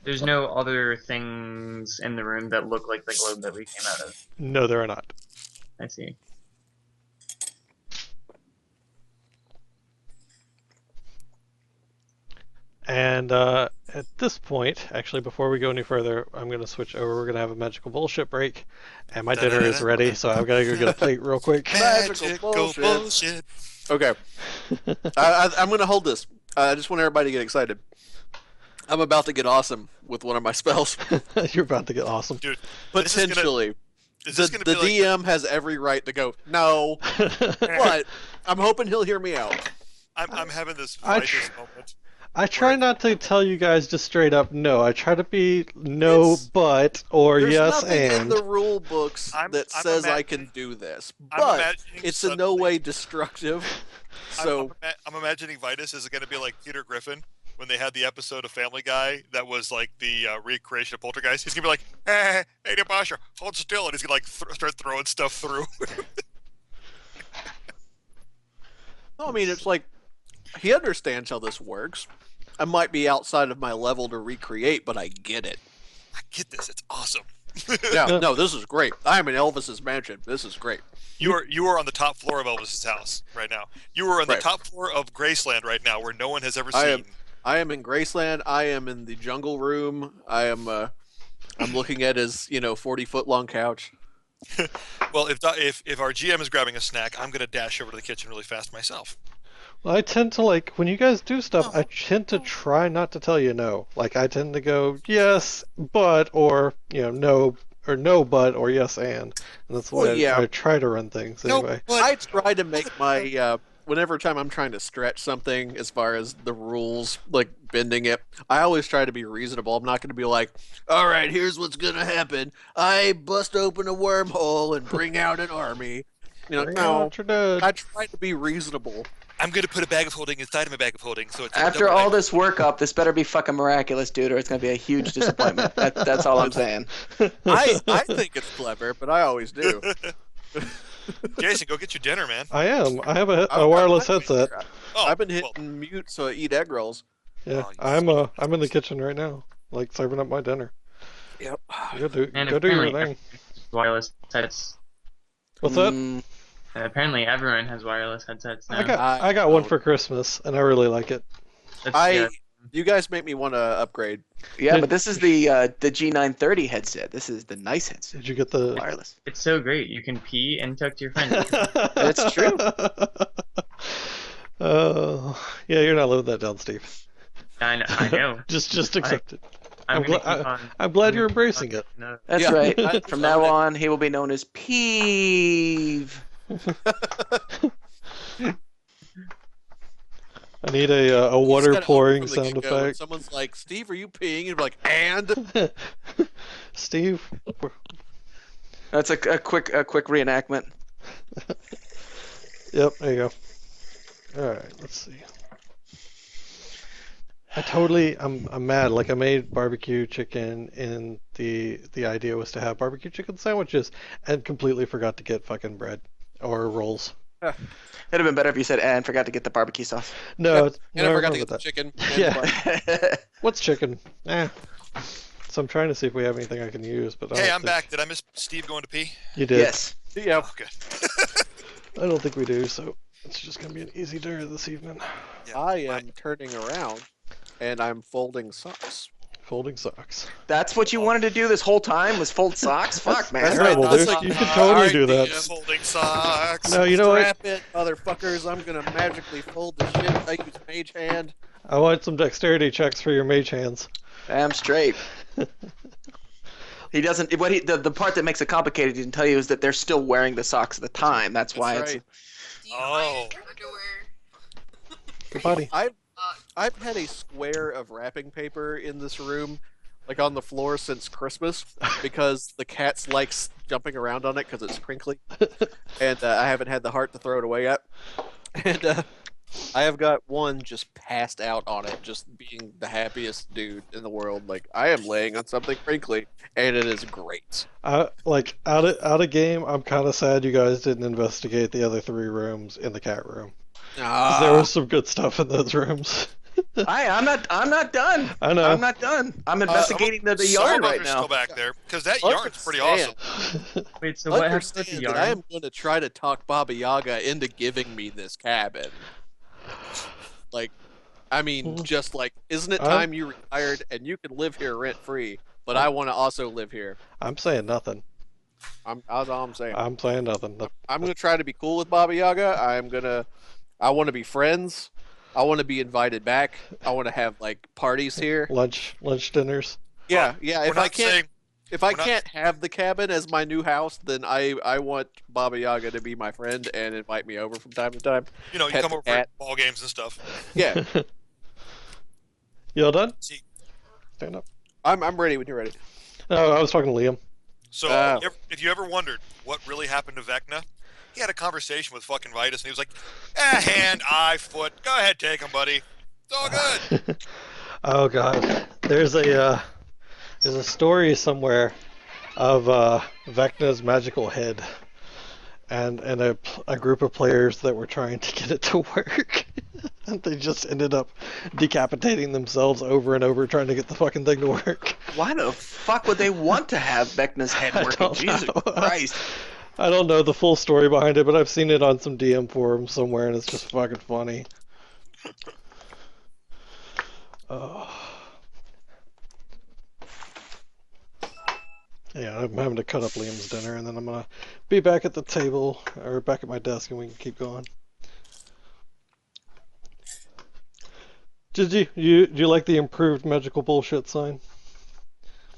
There's no other things in the room that look like the globe that we came out of. No, there are not. I see. And at this point, actually, before we go any further, I'm going to switch over. We're going to have a magical bullshit break, and my dinner is ready, so I've got to go get a plate real quick. Magical bullshit. Okay. I'm going to hold this. I just want everybody to get excited. I'm about to get awesome with one of my spells. You're about to get awesome. Dude, Potentially. the The DM has every right to go, no, but I'm hoping he'll hear me out. I'm having this I Vitus moment. I try not to tell you guys just straight up no. I try to be no, but, or There's yes, nothing in and. the rule books I'm says I imagining- can do this, I'm but imagining it's in no suddenly- way destructive. So I'm imagining Vitus is going to be like Peter Griffin when they had the episode of Family Guy that was like the recreation of Poltergeist. He's going to be like, hey, Basha, hold still. And he's going to like start throwing stuff through. no, I mean it's like he understands how this works. I might be outside of my level to recreate, but I get it. I get this. It's awesome. Yeah, no, this is great. I'm in Elvis's mansion. This is great. You are on the top floor of Elvis's house right now. You are on the Right. top floor of Graceland right now, where no one has ever I seen. I am in Graceland. I am in the jungle room. I'm looking at his 40-foot long couch. Well, if our GM is grabbing a snack, I'm gonna dash over to the kitchen really fast myself. Well, I tend to when you guys do stuff, I tend to try not to tell you no. Like, I tend to go, yes, but, or, no, or no, but, or yes, and that's the way I try to run things anyway. I try to make my, whenever time I'm trying to stretch something as far as the rules, like bending it, I always try to be reasonable. I'm not going to be like, all right, here's what's going to happen. I bust open a wormhole and bring out an army. Bring No, out your dad. I try to be reasonable. I'm gonna put a bag of holding inside of a bag of holding, so it's After all this work up, this better be fucking miraculous, dude, or it's gonna be a huge disappointment. That's all I'm saying. I think it's clever, but I always do. Jason, go get your dinner, man. I am. I have a wireless headset. Oh, I've been well, hitting mute so I eat egg rolls. Yeah, Oh, you I'm in the kitchen right now, serving up my dinner. Yep. Go do And your apparently thing. wireless headsets. What's that? Mm, Apparently everyone has wireless headsets now. I got one for Christmas, and I really like it. That's- You guys make me want to upgrade. yeah, but this is the G930 headset. This is the nice headset, Did you get the? wireless. It's so great. You can pee and talk to your friends. That's true. Yeah, you're not living that down, Steve. I know. Just accept it. I'm gl- gonna keep on. I'm glad you're embracing it. No. That's Yeah. right. From now on, he will be known as Peeve. I need a You just water gotta pouring open from the sound get-go. When effect. someone's like, "Steve, are you peeing?" You're like, "And." Steve, That's a quick reenactment. yep, there you go. All right, let's see. I'm mad. Like, I made barbecue chicken, and the idea was to have barbecue chicken sandwiches, and completely forgot to get fucking bread or rolls. It'd have been better if you said, and forgot to get the barbecue sauce. No, And I forgot to remember get the that. chicken. Yeah. What's chicken? So I'm trying to see if we have anything I can use, but I Hey, don't I'm think- back. Did I miss Steve going to pee? You did. Yes. Yeah. Oh, good. I don't think we do, so it's just gonna be an easy dinner this evening. Yeah, I am turning around, and I'm folding socks. Folding socks. That's what you wanted to do this whole time, was fold socks? Fuck, man. That's Terrible, right, dude. that's You not could my totally do idea. that. Folding socks. No, you know what? Strap it, motherfuckers. I'm gonna magically fold the shit. I use mage hand. I want some dexterity checks for your mage hands. Damn straight. He doesn't. The part that makes it complicated, he didn't tell you, is that they're still wearing the socks at the time. That's why That's it's. right. Do you Oh. iron your underwear? Good body. I've had a square of wrapping paper in this room, like on the floor since Christmas, because the cats likes jumping around on it because it's crinkly, and I haven't had the heart to throw it away yet. And I have got one just passed out on it, just being the happiest dude in the world. Like, I am laying on something crinkly, and it is great. Like out of game. I'm kind of sad you guys didn't investigate the other 3 rooms in the cat room. 'Cause there was some good stuff in those rooms. I'm not done. I know. I'm not done. I'm investigating the yard right Starbucker's now. still back there because that yard's pretty awesome. Wait, so what happened with Understand the that yard? I am going to try to talk Baba Yaga into giving me this cabin. Like, I mean, just like, isn't it time you retired and you can live here rent free? But I want to also live here. I'm saying nothing. That's all I'm saying. I'm saying nothing. I'm gonna try to be cool with Baba Yaga. I want to be friends. I want to be invited back. I want to have like parties here. Lunch dinners. Yeah. We're If I not can't, saying if I we're not- can't have the cabin as my new house, then I want Baba Yaga to be my friend and invite me over from time to time. you know, you Pet come over cat. for ball games and stuff. Yeah, You all done? See- Stand up. I'm ready when you're ready. No, I was talking to Liam. So Oh. if you ever wondered what really happened to Vecna, he had a conversation with fucking Vitus, and he was like, hand, eye, foot. Go ahead, take him, buddy. It's all good. Oh god, there's a story somewhere of Vecna's magical head, and a group of players that were trying to get it to work, and they just ended up decapitating themselves over and over trying to get the fucking thing to work. Why the fuck would they want to have Vecna's head I working? don't Jesus know. Christ. I don't know the full story behind it, but I've seen it on some DM forums somewhere, and it's just fucking funny. Oh. Yeah, I'm having to cut up Liam's dinner, and then I'm gonna be back at the table, or back at my desk, and we can keep going. Did you like the improved magical bullshit sign?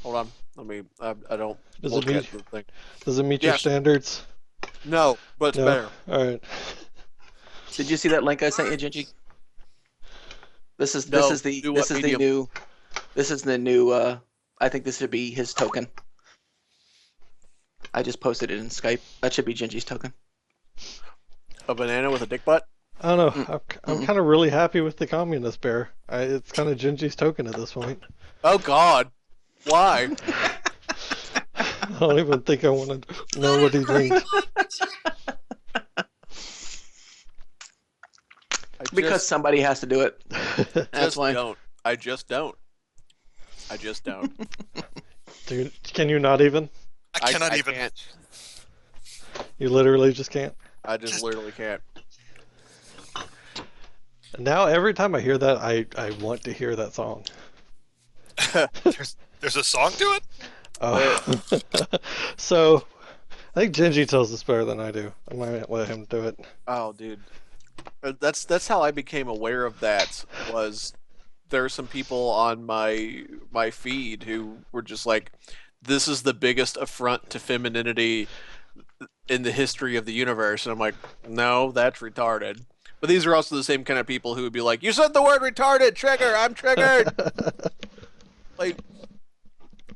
Hold on. Let me. I don't Does it look mean- at the thing. Does it meet your Yes. standards? No, but it's No. better. All right. Did you see that link I sent you, Gingy? This is No, the do this what is medium? the new I think this should be his token. I just posted it in Skype. That should be Gingy's token. A banana with a dick butt. I don't know. I'm kind of really happy with the communist bear. It's kind of Gingy's token at this point. Oh God, why? I don't even think I want to know what he thinks. Because somebody has to do it. That's just why. don't. I just don't. I just don't. Dude, can you not even? I cannot I even. Can't. You literally just can't. I just literally can't. Now every time I hear that, I want to hear that song. There's a song to it? Oh. So, I think Gingy tells this better than I do. I might let him do it. Oh, dude. That's how I became aware of that. Was there are some people on my feed who were just like, "This is the biggest affront to femininity in the history of the universe," and I'm like, "No, that's retarded." But these are also the same kind of people who would be like, "You said the word retarded, trigger. I'm triggered." Like,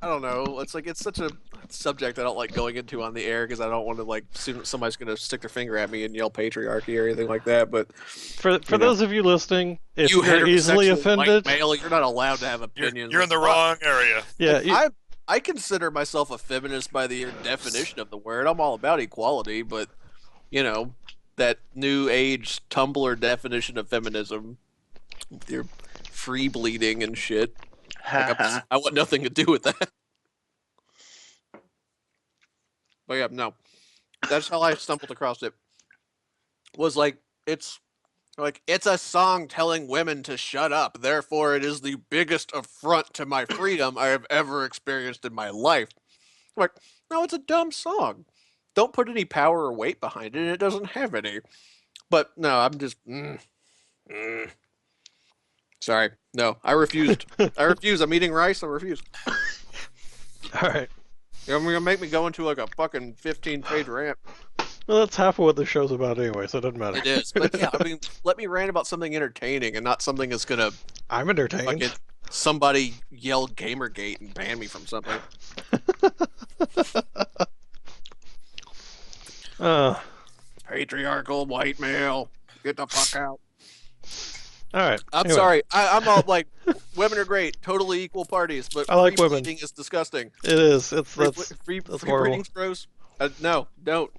I don't know. It's like it's such a subject I don't like going into on the air because I don't want to like somebody's gonna stick their finger at me and yell patriarchy or anything like that. But For those of you listening, if you you're easily heterosexual offended, white male, you're not allowed to have opinions. You're in the wrong area. yeah, I consider myself a feminist by the definition of the word. I'm all about equality, but you know that new age Tumblr definition of feminism, they're free bleeding and shit. Like, I want nothing to do with that. But yeah, no, that's how I stumbled across it. Was like it's a song telling women to shut up. Therefore, it is the biggest affront to my freedom I have ever experienced in my life. I'm like, no, it's a dumb song. Don't put any power or weight behind it. It doesn't have any. But no, I'm just. Sorry, no, I refused. I refuse. I'm eating rice. I refuse. all right. You're gonna make me go into like a fucking 15-page rant. Well, that's half of what the show's about anyway, so it doesn't matter. It is, but yeah, I mean, let me rant about something entertaining and not something that's gonna I'm entertained. fucking somebody yell Gamergate and ban me from something. Patriarchal white male, get the fuck out. All right. I'm anyway, sorry. I'm all like, women are great, totally equal parties, but I like free women. bleeding is disgusting. It is. It's Free, that's free horrible. breeding's gross. No, don't.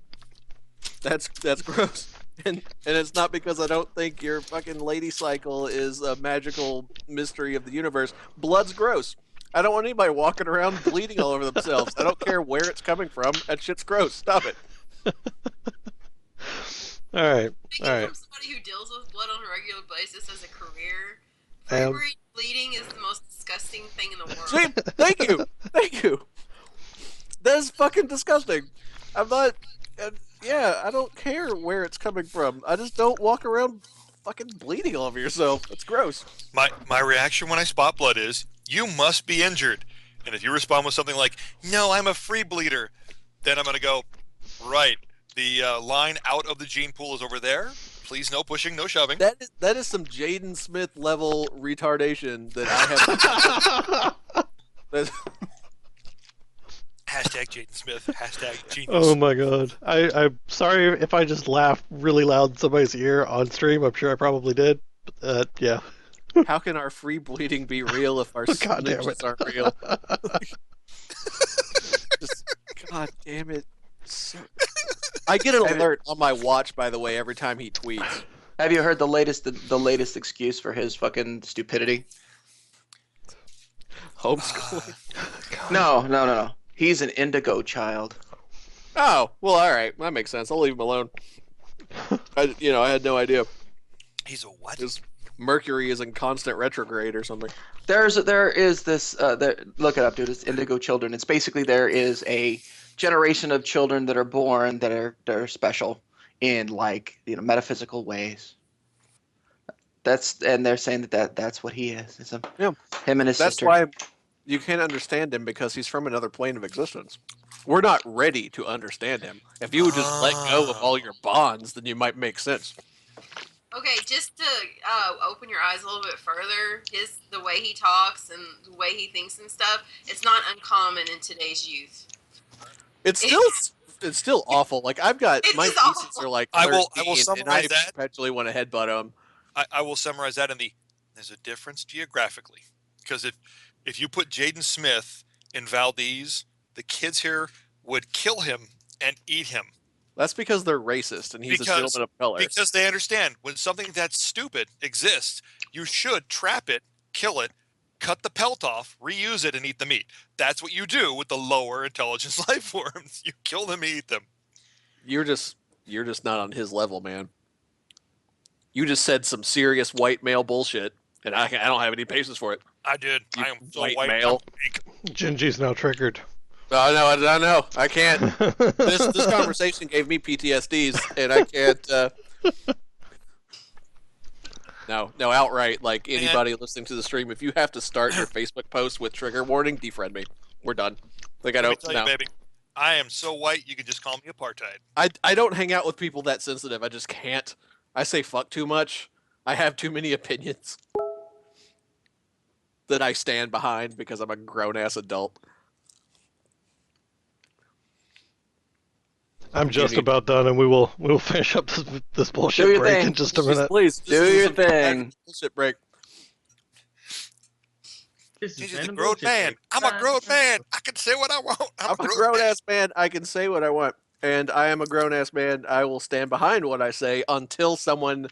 That's gross. And it's not because I don't think your fucking lady cycle is a magical mystery of the universe. Blood's gross. I don't want anybody walking around bleeding all over themselves. I don't care where it's coming from. That shit's gross. Stop it. All right. Speaking All right. from somebody who deals with blood on a regular basis as a career, Um, free bleeding is the most disgusting thing in the world. See, thank you. Thank you. That is fucking disgusting. I'm not. Yeah, I don't care where it's coming from. I just don't walk around fucking bleeding all over yourself. It's gross. My reaction when I spot blood is, you must be injured. And if you respond with something like, no, I'm a free bleeder, then I'm going to go, right, the line out of the gene pool is over there. Please no pushing, no shoving. That is some Jaden Smith level retardation that I have. that- Hashtag Jaden Smith, hashtag genius. Oh my god. I'm sorry if I just laughed really loud in somebody's ear on stream. I'm sure I probably did. Yeah. How can our free bleeding be real if our God damn snitches it. aren't real? God damn it. I get an alert on my watch, by the way, every time he tweets. Have you heard the latest excuse for his fucking stupidity? Homeschooling. No. He's an indigo child. Oh, well, all right. That makes sense. I'll leave him alone. I had no idea. He's a what? His Mercury is in constant retrograde or something. There is this. Look it up, dude. It's indigo children. It's basically there is a generation of children that are born that are special in metaphysical ways. And they're saying that's what he is. It's Yeah. Him and his That's sister. why you can't understand him, because he's from another plane of existence. We're not ready to understand him. If you would just let go of all your bonds, then you might make sense. Okay, just to open your eyes a little bit further, the way he talks and the way he thinks and stuff, it's not uncommon in today's youth. It's still awful. Like I've got It my is nieces awful. are like I 13, will and I summarize that. perpetually want to headbutt them. I will summarize that in there's a difference geographically. Because if you put Jaden Smith in Valdez, the kids here would kill him and eat him. That's because they're racist, and he's a gentleman of color. Because they understand when something that's stupid exists, you should trap it, kill it, cut the pelt off, reuse it, and eat the meat. That's what you do with the lower intelligence life forms. You kill them and eat them. You're just not on his level, man. You just said some serious white male bullshit, and I don't have any patience for it. I did. You I am so white white. male. Gingy's now triggered. I know. I can't. This conversation gave me PTSDs, and I can't. No, outright. Like anybody listening to the stream, if you have to start your Facebook post with trigger warning, defriend me. We're done. Like I Let me don't. tell No. you, baby, I am so white. You can just call me apartheid. I don't hang out with people that sensitive. I just can't. I say fuck too much. I have too many opinions that I stand behind because I'm a grown ass adult. I'm just about done, and we will finish up this Do bullshit your break thing. in just a minute. Please Do your thing. Bullshit break. This He's been just a a grown bullshit man. break. I'm a grown man. I can say what I want. I'm a grown ass man. I can say what I want, and I am a grown ass man. I will stand behind what I say until someone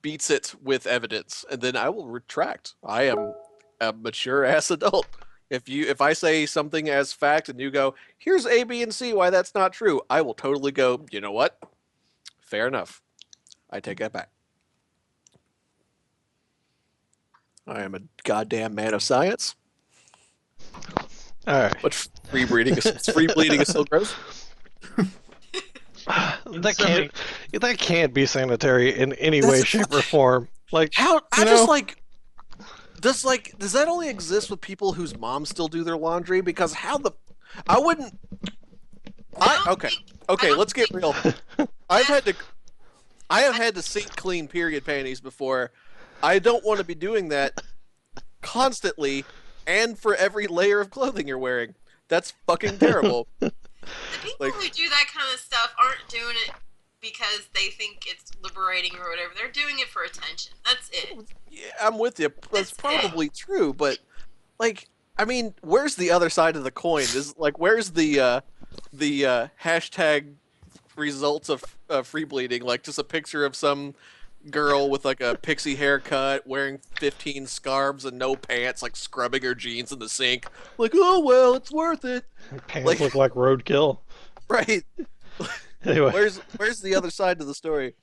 beats it with evidence, and then I will retract. I am a mature ass adult. If I say something as fact and you go, here's A, B, and C why that's not true, I will totally go, you know what? Fair enough. I take that back. I am a goddamn man of science. All right. But free bleeding is still gross. That can't be sanitary in any way, shape, or form. Like How I you just know, does that only exist with people whose moms still do their laundry? Because I wouldn't. Okay, let's get real. I have had to sink clean period panties before. I don't want to be doing that constantly and for every layer of clothing you're wearing. That's fucking terrible. The people Like- who do that kind of stuff aren't doing it because they think it's liberating or whatever. They're doing it for attention. That's it. Yeah, I'm with you. That's probably true, but like, I mean, where's the other side of the coin? Where's the hashtag results of free bleeding, like just a picture of some girl with like a pixie haircut, wearing 15 scarves and no pants, like scrubbing her jeans in the sink. Like, oh well, it's worth it. Pants Like- look like roadkill. Right. Anyway, Where's the other side to the story?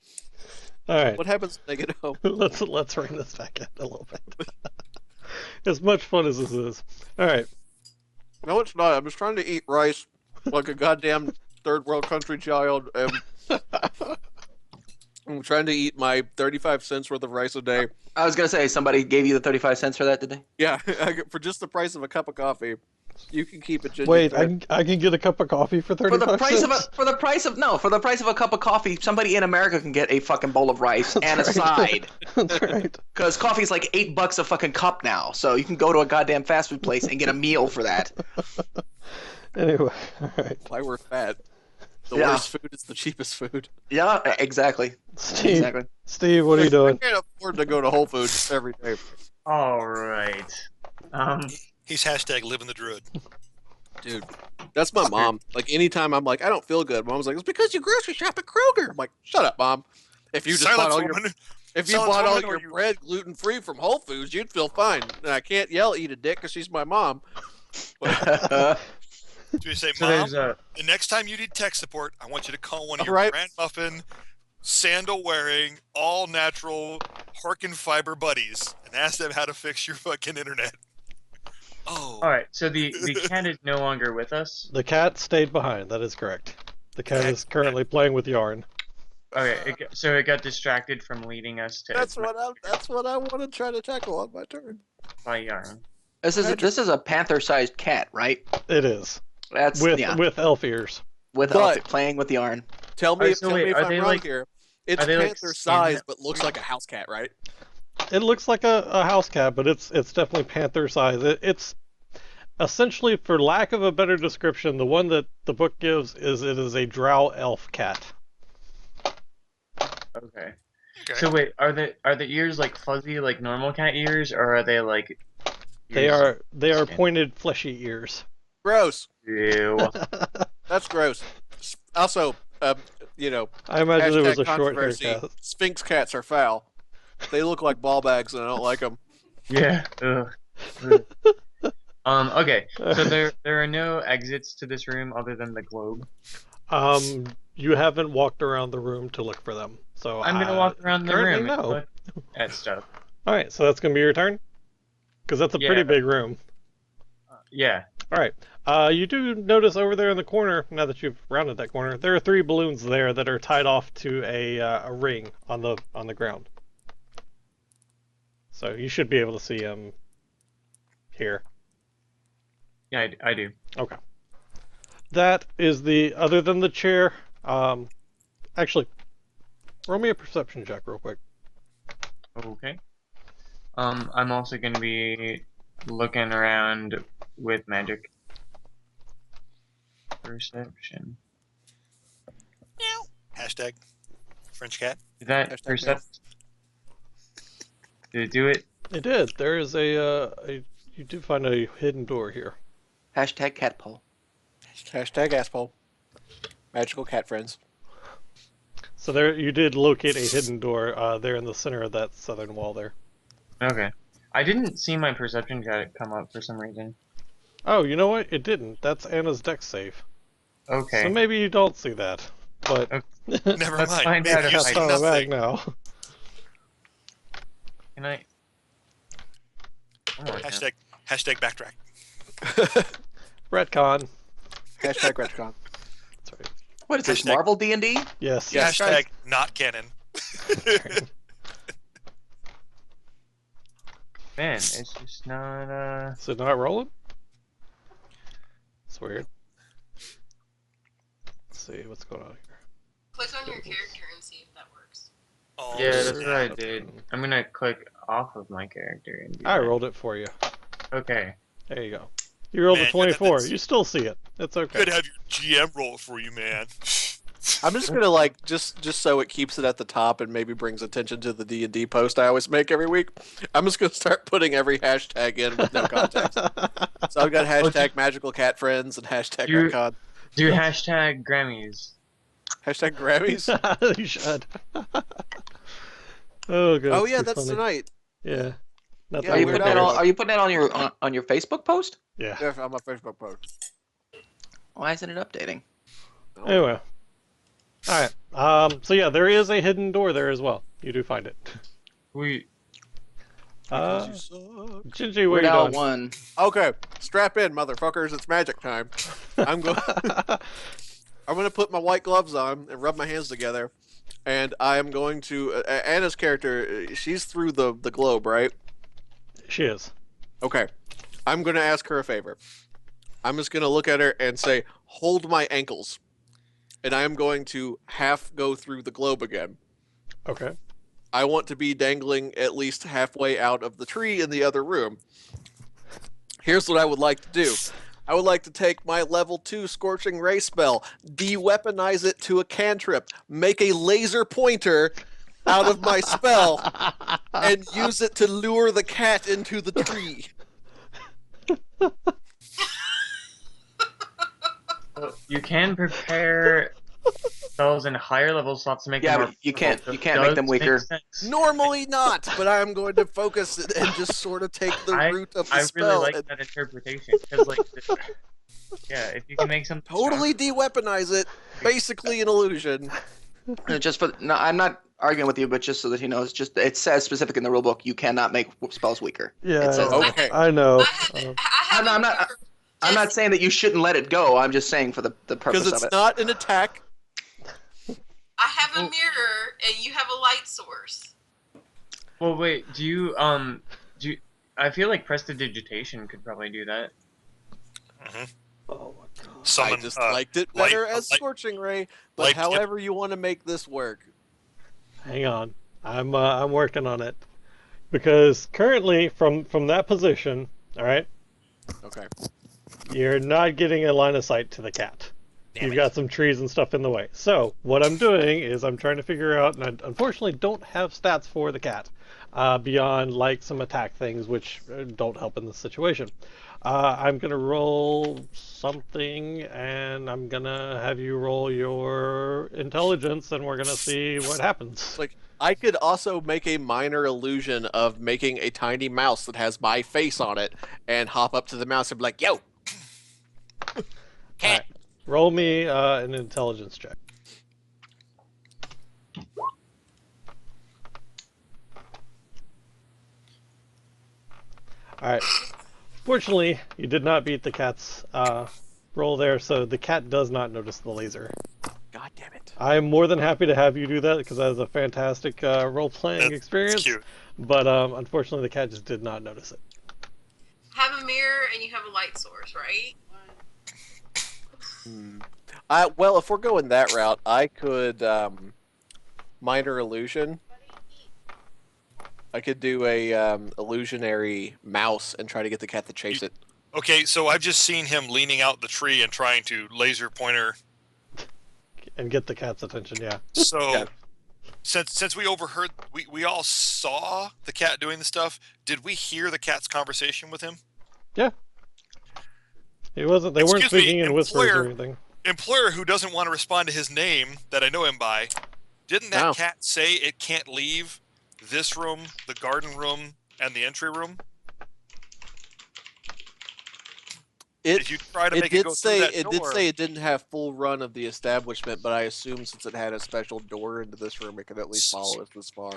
all right. What happens when they get home? Let's bring this back in a little bit. As much fun as this is. All right. No, it's not. I'm just trying to eat rice like a goddamn third world country child. I'm trying to eat my 35 cents worth of rice a day. I was gonna say somebody gave you the 35 cents for that, did they? Yeah, for just the price of a cup of coffee. You can keep it. Ginger Wait, thread. I can get a cup of coffee for 35 For the price cents? of for the price of a cup of coffee, somebody in America can get a fucking bowl of rice and a That's side. That's right. Because coffee's like $8 a fucking cup now, so you can go to a goddamn fast food place and get a meal for that. Anyway, all right. Why we're fat. The Yeah. worst food is the cheapest food. Yeah, exactly. Steve, Exactly. Steve, what are you doing? I can't afford to go to Whole Foods every day. All right. He's hashtag living the druid. Dude, that's my mom. Like, anytime I'm like, I don't feel good, mom's like, it's because you grocery shop at Kroger. I'm like, shut up, mom. If you just bought Silence, all your woman. if you Silence, bought all woman, or your you- bread gluten free from Whole Foods, you'd feel fine. And I can't yell eat a dick because she's my mom. Do you say, So Mom, there's a the next time you need tech support, I want you to call one of your Alright. Grand Muffin, sandal-wearing, all-natural, Harkin fiber buddies and ask them how to fix your fucking internet. Oh. all right. So the cat is no longer with us. The cat stayed behind. That is correct. The cat is currently playing with yarn. Okay. So it got distracted from leading us to That's what I want to try to tackle on my turn. by yarn. This is a panther-sized cat, right? It is. That's With elf ears. with But- playing with yarn. Tell me, Alright, so tell wait, me if are I'm they, wrong like- here. It's are they, like, panther size, skin- but looks like a house cat, right? It looks like a house cat, but it's definitely panther size. It's essentially, for lack of a better description, the one that the book gives is it is a drow elf cat. Okay. Okay. So wait, are the ears like fuzzy like normal cat ears, or are they like? They ears- are skin? pointed fleshy ears. Gross. Ew. That's gross. Also, you know, I imagine it was hashtag a short hair controversy. cat. Sphinx cats are foul. They look like ball bags, and I don't like them. Yeah. Ugh. Ugh. Okay. So there are no exits to this room other than the globe. You haven't walked around the room to look for them, so I'm gonna walk around the currently room and no. look at stuff. All right, so that's gonna be your turn, because that's a pretty Yeah. big room. Yeah. All right. You do notice over there in the corner, now that you've rounded that corner, there are 3 balloons there that are tied off to a ring on the ground. So you should be able to see them here. Yeah, I do. Okay. That is other than the chair. Actually, roll me a perception check real quick. Okay. I'm also gonna be looking around with magic. Perception. Hashtag French cat. Is that Hashtag percept? Did it do it? It did. There is you do find a hidden door here. Hashtag cat pole. Hashtag asshole. Magical cat friends. So there, you did locate a hidden door there in the center of that southern wall there. Okay. I didn't see my perception check come up for some reason. Oh, you know what? It didn't. That's Anna's deck save. Okay. So maybe you don't see that. But Never Let's mind. find Maybe out if you I see can. oh, back nothing. now. Can I? One more time. Hashtag backtrack. Retcon. Hashtag retcon. That's right. What is this, Hashtag- Marvel D&D? Yes. Yeah. Hashtag not canon. Man, it's just not. Is it not rolling? It's weird. Let's see what's going on here. Click on your character and see if that works. Oh, Yeah, that's snap. what I did. I'm gonna click off of my character and do I that. rolled it for you. Okay. There you go. You rolled Man, a 24. that's- You still see it. It's okay. Could have your GM roll it for you, man. I'm just gonna just so it keeps it at the top and maybe brings attention to the D&D post I always make every week. I'm just gonna start putting every hashtag in with no context. So I've got hashtag magical cat friends and hashtag You- retcon. Do hashtag Grammys. Hashtag Grammys. You should. Oh god. Oh it's yeah, too that's funny. tonight. Yeah. Not Yeah, that Are you Weird putting weird. that Al. on? Are you putting that on your Facebook post? Yeah. Yeah, on my Facebook post. Why isn't it updating? Oh. Anyway. Alright. So yeah, there is a hidden door there as well. You do find it. We Because Uh, you suck. Gingy, where Weird you Al going? 1. Okay, strap in, motherfuckers. It's magic time. I'm going. I'm going to put my white gloves on and rub my hands together, and I am going to. Anna's character, she's through the globe, right? She is. Okay. I'm going to ask her a favor. I'm just going to look at her and say, "Hold my ankles," and I am going to half go through the globe again. Okay. I want to be dangling at least halfway out of the tree in the other room. Here's what I would like to do. I would like to take my level 2 Scorching Ray spell, de-weaponize it to a cantrip, make a laser pointer out of my spell, and use it to lure the cat into the tree. well, you can prepare spells in higher level slots to make Yeah, them more but you can't- powerful, you so can't it make them does weaker. sense. Normally not, but I am going to focus it and just sort of take the root of the I really spell like and that interpretation because, like, yeah, if you can make something totally de-weaponize it, basically an illusion. Just for no, I'm not arguing with you, but just so that he knows, just it says specific in the rule book you cannot make spells weaker. Yeah. It says Okay. I know. I have, Um, I have I'm not- I'm not saying that you shouldn't let it go. I'm just saying for the purpose Because of it's it. not an attack. I have a mirror and you have a light source. Well, wait. Do you I feel like prestidigitation could probably do that. oh my god. Summon, I just liked it light- better as light- Scorching Ray, but light- however you want to make this work. Hang on. I'm working on it. Because currently from that position, all right, Okay. you're not getting a line of sight to the cat. Damn You've it. got some trees and stuff in the way. So what I'm doing is I'm trying to figure out, and I unfortunately don't have stats for the cat beyond like some attack things, which don't help in this situation. I'm gonna roll something, and I'm gonna have you roll your intelligence, and we're gonna see what happens. Like, I could also make a minor illusion of making a tiny mouse that has my face on it and hop up to the mouse and be like, "Yo, All right. Roll me an intelligence check. All right. Fortunately, you did not beat the cat's roll there, so the cat does not notice the laser. God damn it!" I am more than happy to have you do that because that is a fantastic role-playing That's experience. cute. But unfortunately, the cat just did not notice it. Have a mirror and you have a light source, right? Well, if we're going that route, I could minor illusion. I could do a illusionary mouse and try to get the cat to chase it. Okay, so I've just seen him leaning out the tree and trying to laser pointer. And get the cat's attention, yeah. So, Yeah. since we overheard, we all saw the cat doing the stuff. Did we hear the cat's conversation with him? He wasn't. They weren't Excuse me, speaking in whispers or employer. anything. Employer who doesn't want to respond to his name that I know him by. Didn't that No. cat say it can't leave this room, the garden room, and the entry room? It If you try to it make it did go say through that it did door, say it didn't have full run of the establishment, but I assume since it had a special door into this room, it could at least follow us this far.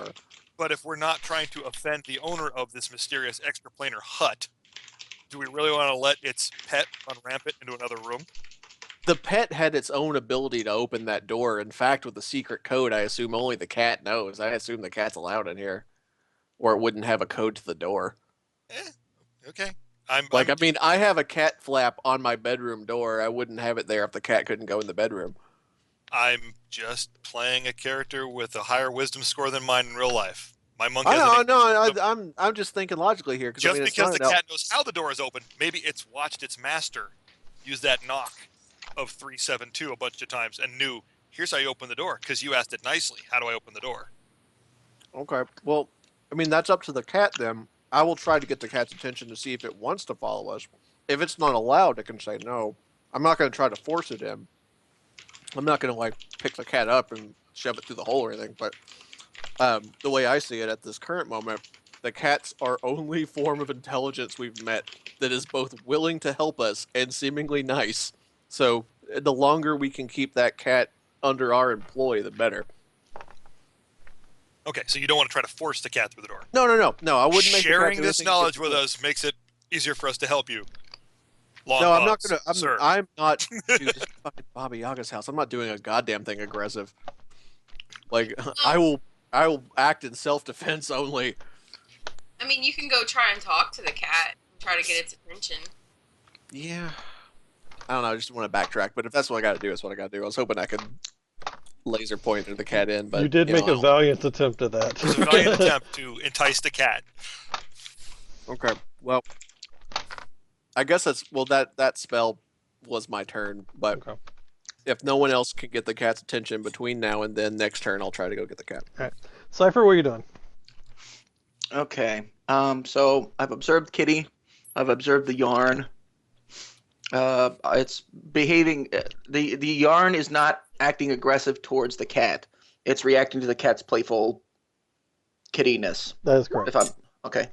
but if we're not trying to offend the owner of this mysterious extraplanar hut, do we really want to let its pet run rampant into another room? The pet had its own ability to open that door. In fact, with the secret code, I assume only the cat knows. I assume the cat's allowed in here, or it wouldn't have a code to the door. Okay. I mean, I have a cat flap on my bedroom door. I wouldn't have it there if the cat couldn't go in the bedroom. I'm just playing a character with a higher wisdom score than mine in real life. My monkey I has know, an I'm just thinking logically here. just I mean, it's because not the an cat knows how the door is open, maybe it's watched its master use that knock of 372 a bunch of times and knew, here's how you open the door, because you asked it nicely. How do I open the door? Okay, well, I mean, that's up to the cat then. I will try to get the cat's attention to see if it wants to follow us. If it's not allowed, it can say no. I'm not going to try to force it in. I'm not gonna like pick the cat up and shove it through the hole or anything, but the way I see it at this current moment, the cat's our only form of intelligence we've met that is both willing to help us and seemingly nice. So the longer we can keep that cat under our employ, the better. Okay, so you don't want to try to force the cat through the door. No. I wouldn't make the cat Sharing do this anything knowledge with against us makes it easier for us to help you. Long No, I'm not pause, gonna. sir. I'm not. Dude, this is fucking Baba Yaga's house. I'm not doing a goddamn thing aggressive. Like I will act in self-defense only. I mean, you can go try and talk to the cat and try to get its attention. Yeah. I don't know. I just want to backtrack, but if that's what I got to do, that's what I got to do. I was hoping I could laser point the cat in, but you did make a valiant attempt at that. It was a valiant attempt to entice the cat. Okay. Well, I guess that spell was my turn, but Okay. if no one else can get the cat's attention between now and then, next turn I'll try to go get the cat. Cypher, what are you doing? Okay. So I've observed Kitty. I've observed the yarn. It's behaving. The yarn is not acting aggressive towards the cat. It's reacting to the cat's playful kittiness. That is correct. If I'm okay.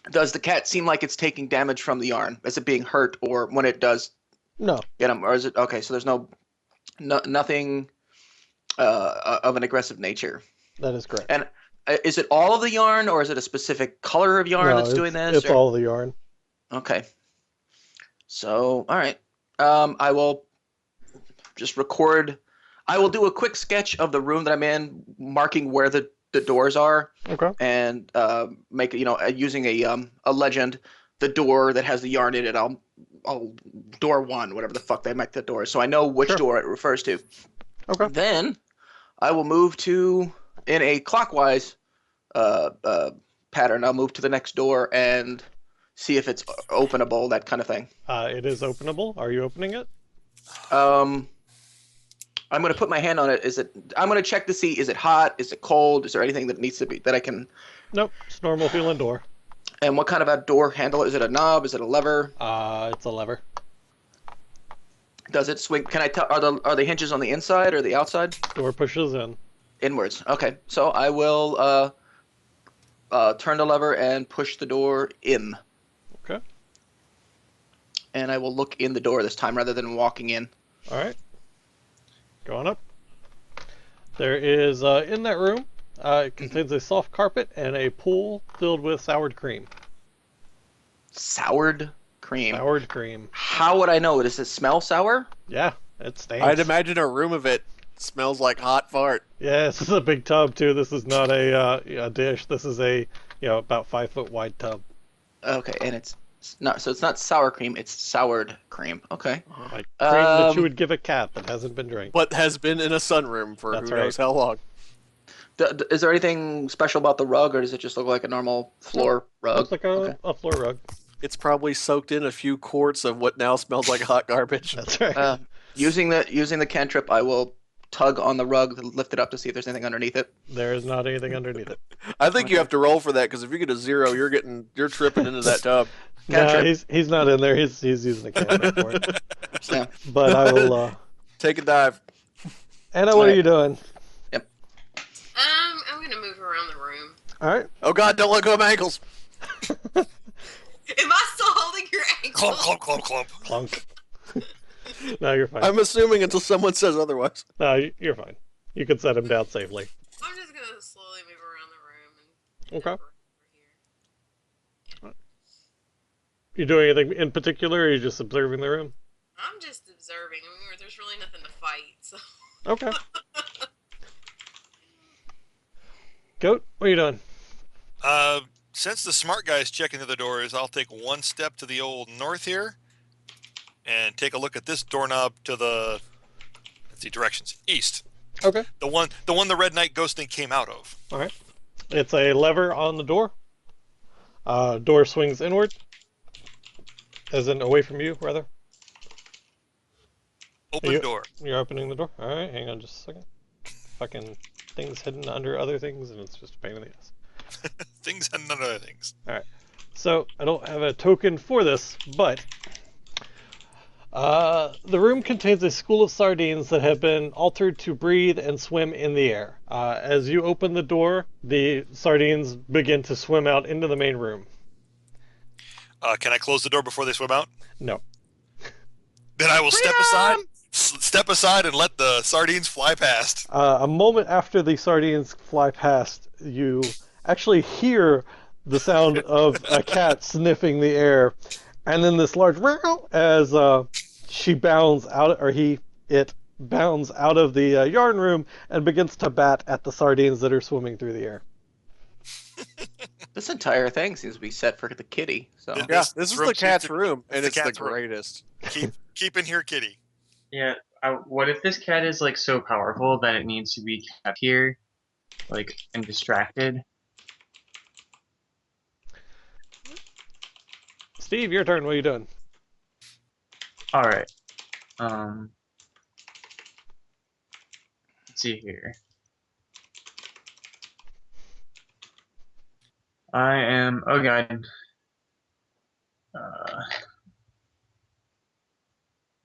Does the cat seem like it's taking damage from the yarn? Is it being hurt, or when it does No. get him, or is it okay? So there's nothing of an aggressive nature. That is correct. And is it all of the yarn, or is it a specific color of yarn No, that's doing this? It's or- all the yarn. Okay. So, all right. I will just record. I will do a quick sketch of the room that I'm in, marking where the doors are, Okay. and make using a legend, the door that has the yarn in it. I'll door 1, whatever the fuck they make the door, so I know which Sure. door it refers to. Okay. Then I will move to in a clockwise pattern. I'll move to the next door and see if it's openable, that kind of thing. It is openable. Are you opening it? I'm going to put my hand on it. I'm going to check to see, is it hot? Is it cold? Is there anything that needs to be, that I can, Nope. It's normal feeling door. and what kind of a door handle? Is it a knob? Is it a lever? It's a lever. Does it swing? Can I tell, are the hinges on the inside or the outside? Door pushes in. Inwards. Okay. So I will turn the lever and push the door in. Okay. And I will look in the door this time rather than walking in. All right. Going up. There is in that room. It contains a soft carpet and a pool filled with soured cream. Soured cream. Soured cream. How would I know? Does it smell sour? Yeah, it stinks. I'd imagine a room of it smells like hot fart. Yeah, this is a big tub too. This is not a dish. This is a about 5 foot wide tub. Okay, and it's not. So it's not sour cream. It's soured cream. Okay. Like cream that you would give a cat that hasn't been drank. But has been in a sunroom for That's who right. knows how long. Is there anything special about the rug, or does it just look like a normal floor rug? Looks like Okay. a floor rug. It's probably soaked in a few quarts of what now smells like hot garbage. That's right. Using the cantrip, I will tug on the rug to lift it up to see if there's anything underneath it. There is not anything underneath it. I think you have to roll for that because if you get a 0, you're tripping into that tub. No, Cantrip. he's not in there. He's using the camera for it. Yeah. But I will. Take a dive. Anna, what are you doing? I'm gonna move around the room. All right. Oh God, don't let go of my ankles. Am I still holding your ankle? Clump, clump, clump, clump. Clunk. No, you're fine. I'm assuming until someone says otherwise. No, you're fine. You can set him down safely. I'm just gonna slowly move around the room and Okay. over here. You doing anything in particular, or are you just observing the room? I'm just observing. I mean, there's really nothing to fight, so. Okay. Goat, what are you doing? Since the smart guy is checking to the doors, I'll take one step to the old north here and take a look at this doorknob to the, let's see, directions, east. Okay. The one the Red Knight ghost thing came out of. All right. It's a lever on the door. Door swings inward. As in away from you, rather. Open You- door. You're opening the door. All right, hang on just a second. Fucking things hidden under other things, and it's just a pain in the ass. Things and none other things. So I don't have a token for this, but The room contains a school of sardines that have been altered to breathe and swim in the air. As you open the door, the sardines begin to swim out into the main room. Can I close the door before they swim out? No. Then I will step aside and let the sardines fly past. A moment after the sardines fly past, you actually hear the sound of a cat sniffing the air, and then this large meow as she bounds out, or it bounds out of the yarn room and begins to bat at the sardines that are swimming through the air. This entire thing seems to be set for the kitty. So Yeah, this is room the cat's seems to- room, and it's it's the the cat's room. greatest. Keep in here, kitty. Yeah. What if this cat is like so powerful that it needs to be kept here, like and distracted? Steve, your turn. What are you doing? All right. Let's see here. I am. Oh god.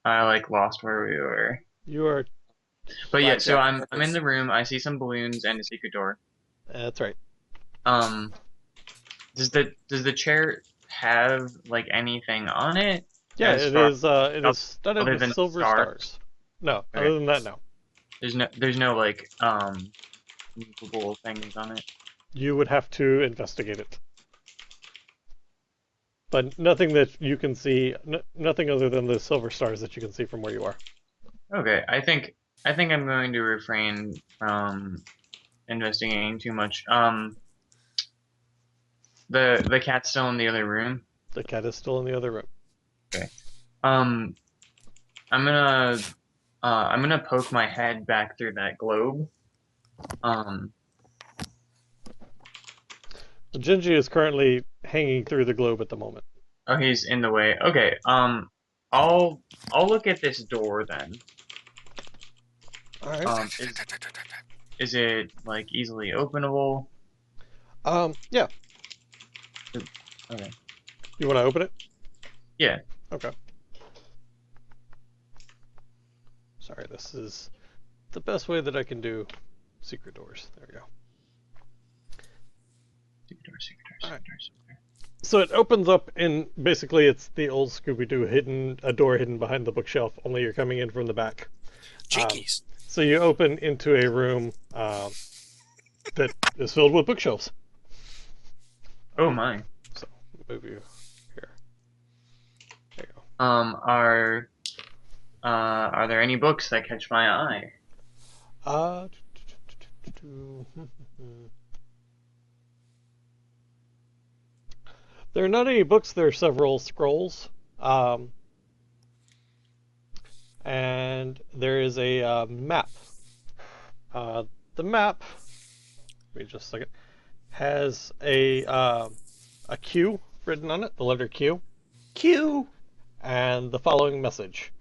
I like lost where we were. You are. But yeah, Blackjack so I'm in Breakfast. the room. I see some balloons and a secret door. That's right. Does the chair have like anything on it? Yeah, As it far- is. It is studded other with than silver stars? stars. No, Okay. other than that, no. There's no like movable things on it. You would have to investigate it. But nothing that you can see, nothing other than the silver stars that you can see from where you are. Okay, I think I'm going to refrain from investigating too much. The cat's still in the other room. The cat is still in the other room. I'm gonna poke my head back through that globe. Gingy is currently hanging through the globe at the moment. Oh, he's in the way. Okay, I'll look at this door then. All right. Is it like easily openable? Yeah. Okay. You want to open it? Yeah. Okay. Sorry, this is the best way that I can do secret doors. There we go. Secret door, secret door, Alright. secret door, secret door. So it opens up, and basically it's the old Scooby-Doo a door hidden behind the bookshelf, only you're coming in from the back. Jinkies. So you open into a room that is filled with bookshelves. Oh my. So move you here. There you go. Are there any books that catch my eye? There are not any books, there are several scrolls. And there is a map. The map, wait just a second, has a Q written on it, the letter Q, Q. and the following message.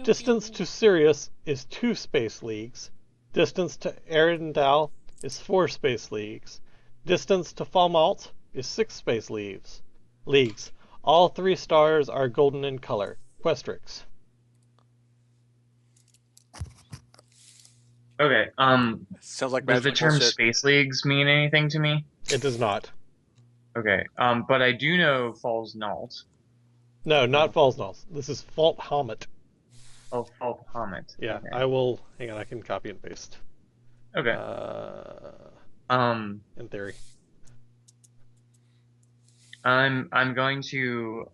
Distance to Sirius is 2 space leagues. Distance to Arendelle is 4 space leagues. Distance to Falmalt is 6 space leagues. All 3 stars are golden in color. Questrix. Okay. Sounds like Does the magic term bullshit. space leagues mean anything to me? It does not. Okay. But I do know Falls Nalt. No, not Falls Nulls. This is Fault Hamet. Oh, Falls Hamet. Yeah, Okay. I will. Hang on, I can copy and paste. Okay. In theory. I'm going to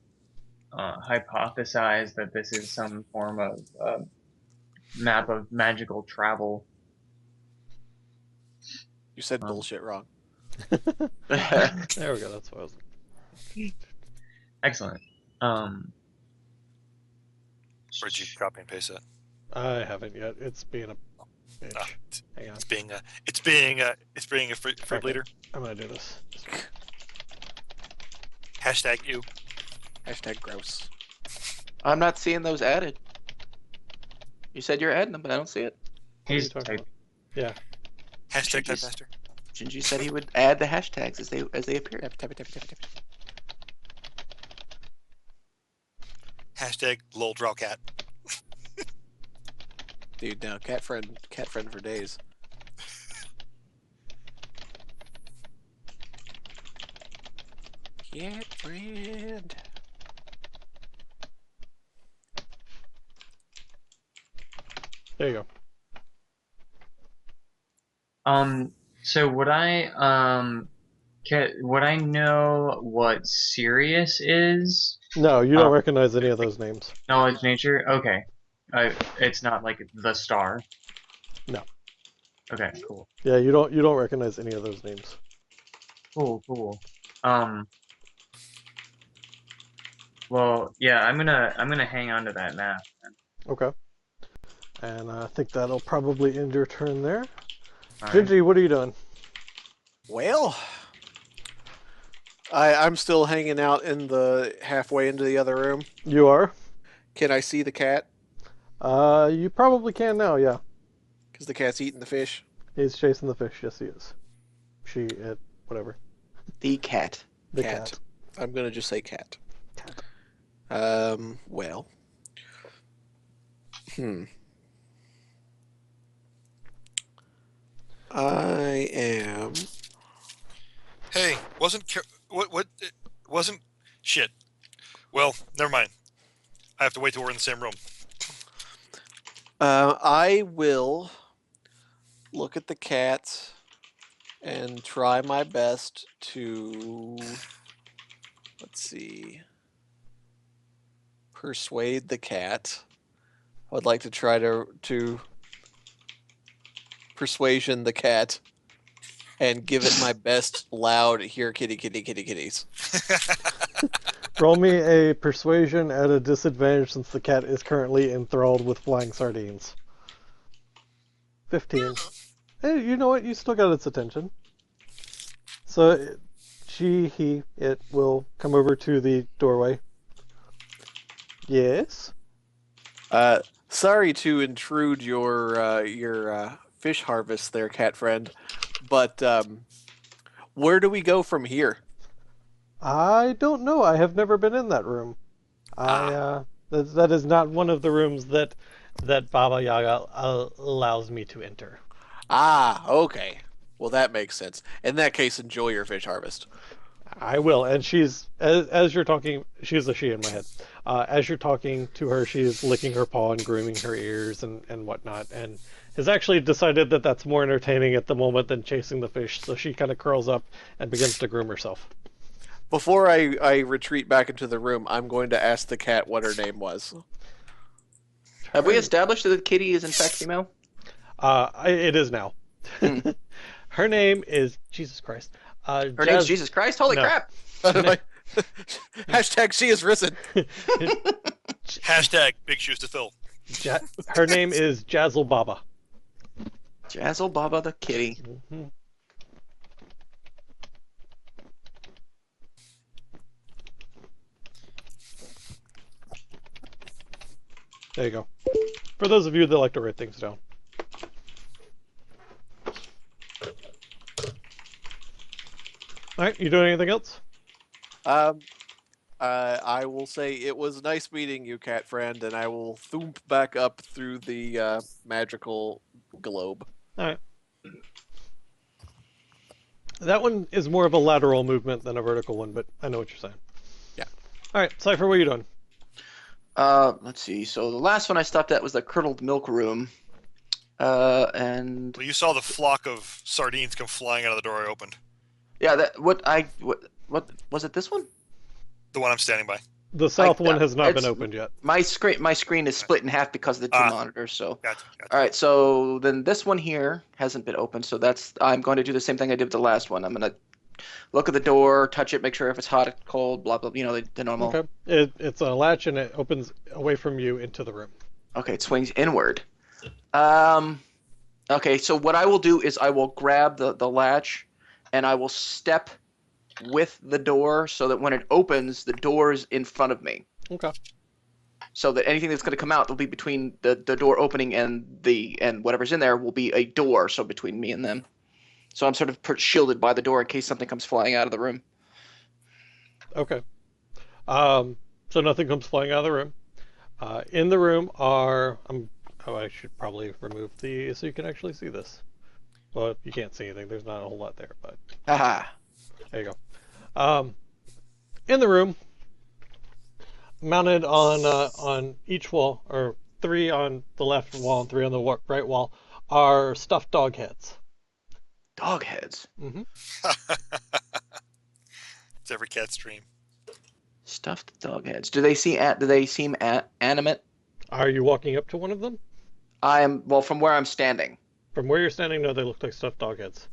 hypothesize that this is some form of map of magical travel. You said bullshit wrong. There we go. That's what I was. Excellent. Where'd you copy and paste that? I haven't yet. It's being a bitch. Ah, Hang on. it's being a free Okay. bleeder. I'm gonna do this. Hashtag you. Hashtag gross. I'm not seeing those added. You said you're adding them, but I don't see it. are you He's talking typing. Yeah. Hashtag type Jinkies. faster. Gingy said he would add the hashtags as they appear. Hashtag lol draw cat. Dude, no, cat friend for days. Cat friend. There you go. So would I know what Sirius is? No, you don't Oh. recognize any of those names. Knowledge nature? Okay. It's not like the star. No. Okay, cool. Yeah, you don't recognize any of those names. Cool. Well, yeah, I'm gonna hang on to that map. Okay. And I think that'll probably end your turn there. Alright. Gingy, what are you doing? Well, I'm still hanging out in the halfway into the other room. You are? Can I see the cat? You probably can now, yeah. Because the cat's eating the fish. He's chasing the fish, yes he is. She, it, whatever. The cat. The Cat. cat. I'm gonna just say cat. Cat. Well. I am. Hey, wasn't shit. Well, never mind. I have to wait till we're in the same room. I will look at the cat and try my best to, let's see, persuade the cat. I would like to try to persuasion the cat and give it my best loud here kitty kitty kitty kitties. Roll me a persuasion at a disadvantage since the cat is currently enthralled with flying sardines. 15. Hey, you know what? You still got its attention. So, it will come over to the doorway. Yes? Sorry to intrude your fish harvest there, cat friend, but where do we go from here? I don't know. I have never been in that room. That is not one of the rooms that Baba Yaga allows me to enter. Ah, okay. Well, that makes sense. In that case, enjoy your fish harvest. I will. And she's, as you're talking, she's a she in my head. As you're talking to her, she's licking her paw and grooming her ears and whatnot, and has actually decided that that's more entertaining at the moment than chasing the fish. So she kind of curls up and begins to groom herself. Before I retreat back into the room, I'm going to ask the cat what her name was. Have we established that the kitty is in fact female? It is now. Her name is Jesus Christ. Her name's Jesus Christ? Holy No. crap! Hashtag she is risen. Hashtag big shoes to fill. Her name is Jazzle Baba. Jazzle Baba the kitty. Mm-hmm. There you go. For those of you that like to write things down. Alright, you doing anything else? I will say it was nice meeting you, cat friend, and I will thump back up through the magical globe. Alright. That one is more of a lateral movement than a vertical one, but I know what you're saying. Yeah. Alright, Cypher, what are you doing? Let's see. So the last one I stopped at was the curdled milk room. And Well, you saw the flock of sardines come flying out of the door I opened. yeah, what was it? This one? The one I'm standing by. The south Like, one has not been it's- opened yet. My screen is split in half because of the two Ah. monitors. So Gotcha. all right. So then this one here hasn't been opened. So I'm going to do the same thing I did with the last one. I'm gonna look at the door, touch it, make sure if it's hot, cold, blah blah. You know the normal. Okay. It's a latch and it opens away from you into the room. Okay, it swings inward. Okay, so what I will do is I will grab the latch and I will step with the door so that when it opens, the door is in front of me. Okay. So that anything that's going to come out will be between the door opening and whatever's in there will be a door, so between me and them. So I'm sort of shielded by the door in case something comes flying out of the room. Okay. So nothing comes flying out of the room. In the room are. Oh, I should probably remove the so you can actually see this. Well, you can't see anything. There's not a whole lot there, but Haha. there you go. In the room, mounted on each wall, or 3 on the left wall and 3 on the right wall, are stuffed dog heads. Dog heads. Mm-hmm. It's every cat's dream. Stuffed dog heads. Do they seem animate? Are you walking up to one of them? Well, from where I'm standing. From where you're standing, no, they look like stuffed dog heads.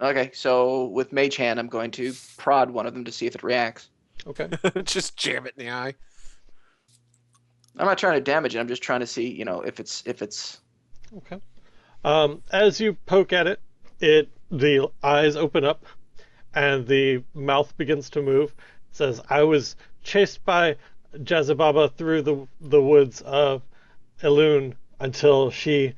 Okay, so with Mage Hand, I'm going to prod one of them to see if it reacts. Okay. Just jam it in the eye. I'm not trying to damage it. I'm just trying to see, if it's. Okay. As you poke at it, the eyes open up, and the mouth begins to move. It says, "I was chased by Jazababa through the woods of Elune until she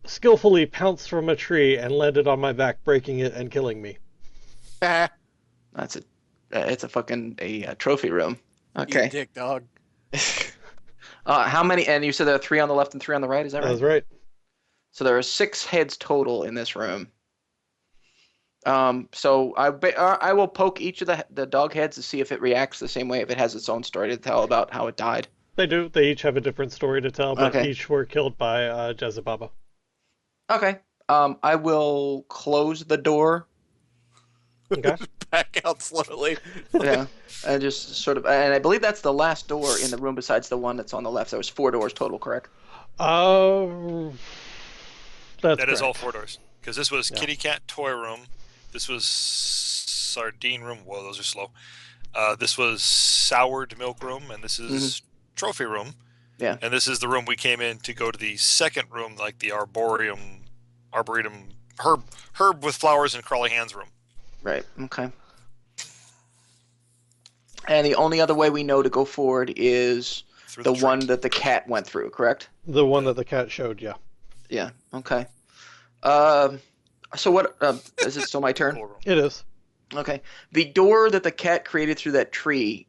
skillfully pounced from a tree and landed on my back, breaking it and killing me." That's it. It's a fucking trophy room. You Okay. dick dog. How many? And you said there are 3 on the left and 3 on the right. Is that right? That's right. So there are 6 heads total in this room. So I will poke each of the dog heads to see if it reacts the same way, if it has its own story to tell about how it died. They do. They each have a different story to tell, but Okay. each were killed by Jezebaba. Okay. I will close the door. Okay. Back out slowly. Yeah. And just sort of, and I believe that's the last door in the room besides the one that's on the left. There was 4 doors total, correct? That's That is all correct. 4 doors. Because this was Yeah. kitty cat toy room. This was sardine room. Whoa, those are slow. This was soured milk room, and this is trophy room. Yeah. And this is the room we came in to go to the second room, like the arboretum, herb with flowers and crawly hands room. Right. Okay. And the only other way we know to go forward is Through the tree. one that the cat went through, correct? The one that the cat showed you. Yeah. Okay. So what? Is it still my turn? Cool room. It is. Okay. The door that the cat created through that tree.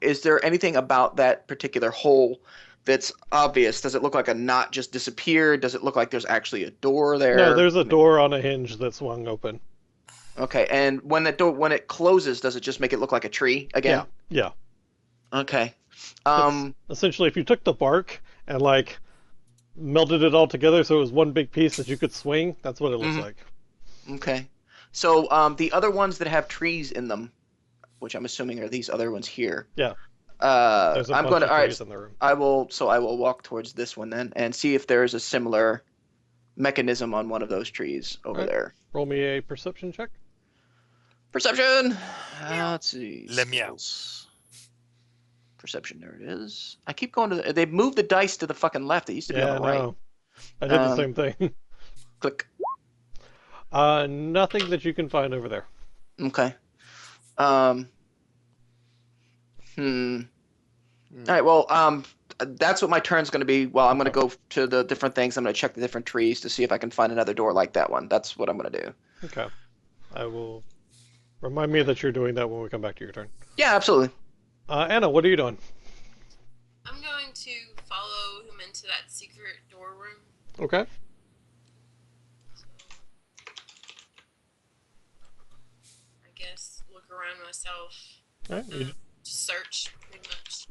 Is there anything about that particular hole that's obvious? Does it look like a knot just disappeared? Does it look like there's actually a door there? No, there's a door on a hinge that's swung open. Okay. And when it closes, does it just make it look like a tree again? Yeah. Okay. Essentially, if you took the bark and melted it all together so it was one big piece that you could swing, that's what it looks like. Okay. So the other ones that have trees in them, which I'm assuming are these other ones here. Yeah. There's a I'm bunch going to. of All right. trees in the room. I will walk towards this one then and see if there's a similar mechanism on one of those trees over Alright. there. Roll me a perception check. Perception. Let's see. Le meow. Perception. There it is. I keep going to. They've moved the dice to the fucking left. It used to be Yeah, on the right. no. I did the same thing. Click. Nothing that you can find over there. Okay. All right. Well, that's what my turn's going to be. Well, I'm going to go to the different things. I'm going to check the different trees to see if I can find another door like that one. That's what I'm going to do. Okay. I will remind me that you're doing that when we come back to your turn. Yeah, absolutely. Anna, what are you doing? I'm going to follow him into that secret door room. Okay. So, I guess look around myself. All right. You- Just search, pretty much.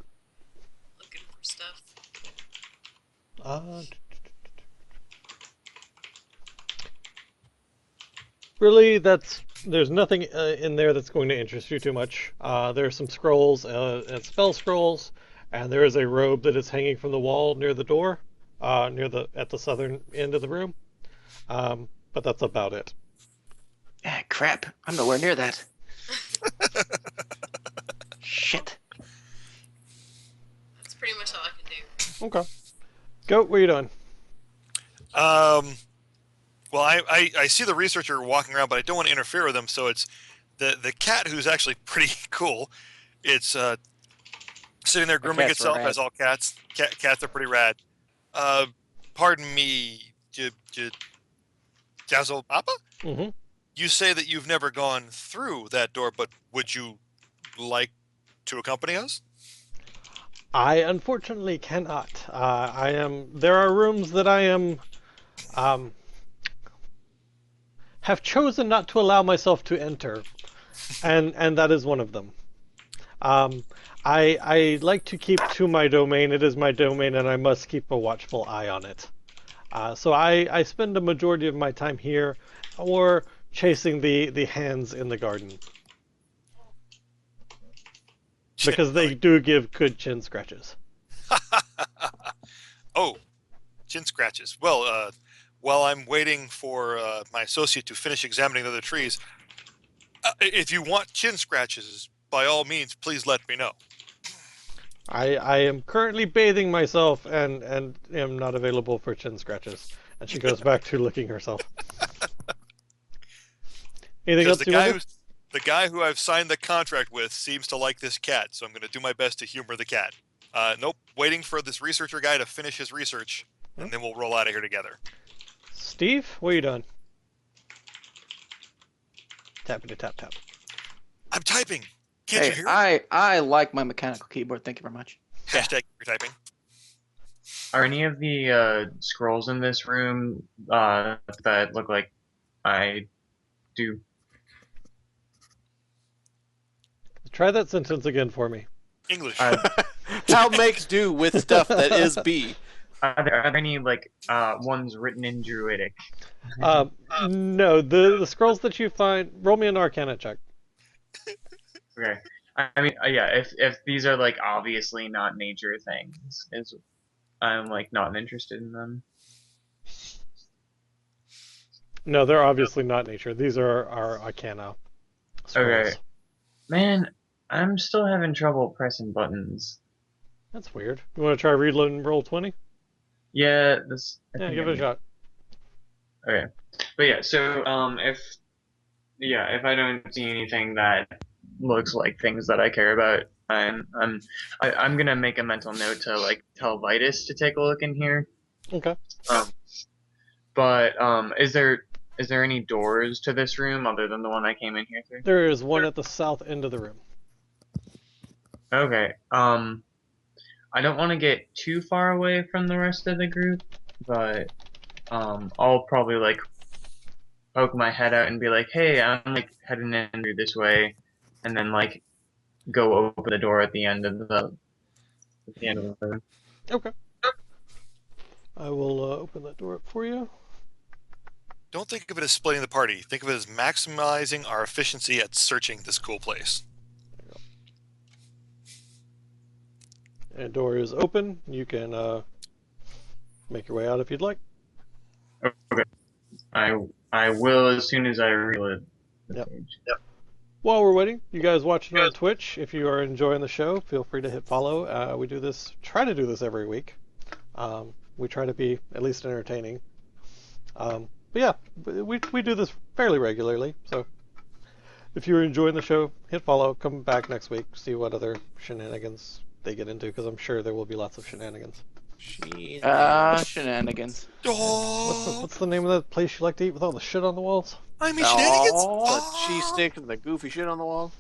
Looking for stuff. Really, there's nothing in there that's going to interest you too much. There are some scrolls, and spell scrolls, and there is a robe that is hanging from the wall near the door, at the southern end of the room. But that's about it. Ah, crap. I'm nowhere near that. Shit. That's pretty much all I can do. Okay. Goat, what are you doing? Well, I see the researcher walking around, but I don't want to interfere with him. So it's the cat, who's actually pretty cool. It's sitting there grooming cats are itself, rad. as all cats. Cats are pretty rad. Pardon me, Dazzle Papa? Mm-hmm. You say that you've never gone through that door, but would you like to accompany us? I unfortunately cannot. I am. There are rooms that I am have chosen not to allow myself to enter, and that is one of them. I like to keep to my domain. It is my domain, and I must keep a watchful eye on it. So I spend a majority of my time here, or chasing the hands in the garden, because they do give good chin scratches. Oh, chin scratches. Well, while I'm waiting for my associate to finish examining the other trees, if you want chin scratches, by all means, please let me know. I am currently bathing myself and am not available for chin scratches. And she goes back to licking herself. Anything else you want? The guy who I've signed the contract with seems to like this cat, so I'm going to do my best to humor the cat. Nope, waiting for this researcher guy to finish his research, and then we'll roll out of here together. Steve, what are you doing? Tappity tap tap. I'm typing. Can't you Hey, hear? I like my mechanical keyboard. Thank you very much. Hashtag you're typing. Are any of the scrolls in this room that look like I do? Try that sentence again for me. English. How make do with stuff that is B? Are there any like ones written in Druidic? No, the scrolls that you find. Roll me an Arcana check. Okay. I mean, yeah. If these are like obviously not nature things, I'm like not interested in them. No, they're obviously not nature. These are Arcana scrolls. Okay. Man, I'm still having trouble pressing buttons. That's weird. You want to try reload and roll 20? Yeah, this. I Yeah, think give it a shot. Okay, but yeah. So if I don't see anything that looks like things that I care about, I'm gonna make a mental note to like tell Vitus to take a look in here. Okay. But is there any doors to this room other than the one I came in here through? There is one at the south end of the room. Okay. I don't want to get too far away from the rest of the group, but I'll probably like poke my head out and be like, "Hey, I'm like heading in through this way," and then like go open the door at the end of the room. Okay. I will open that door up for you. Don't think of it as splitting the party. Think of it as maximizing our efficiency at searching this cool place. And door is open. You can make your way out if you'd like. Okay. I will as soon as I reload the Yep. page. While we're waiting, you guys watching on Twitch, if you are enjoying the show, feel free to hit follow. We try to do this every week. We try to be at least entertaining. But yeah, we do this fairly regularly. So if you're enjoying the show, hit follow. Come back next week, see what other shenanigans they get into, because I'm sure there will be lots of shenanigans. Shenanigans. Oh, What's the name of that place you like to eat with all the shit on the walls? I mean shenanigans. The cheese stick and the goofy shit on the wall.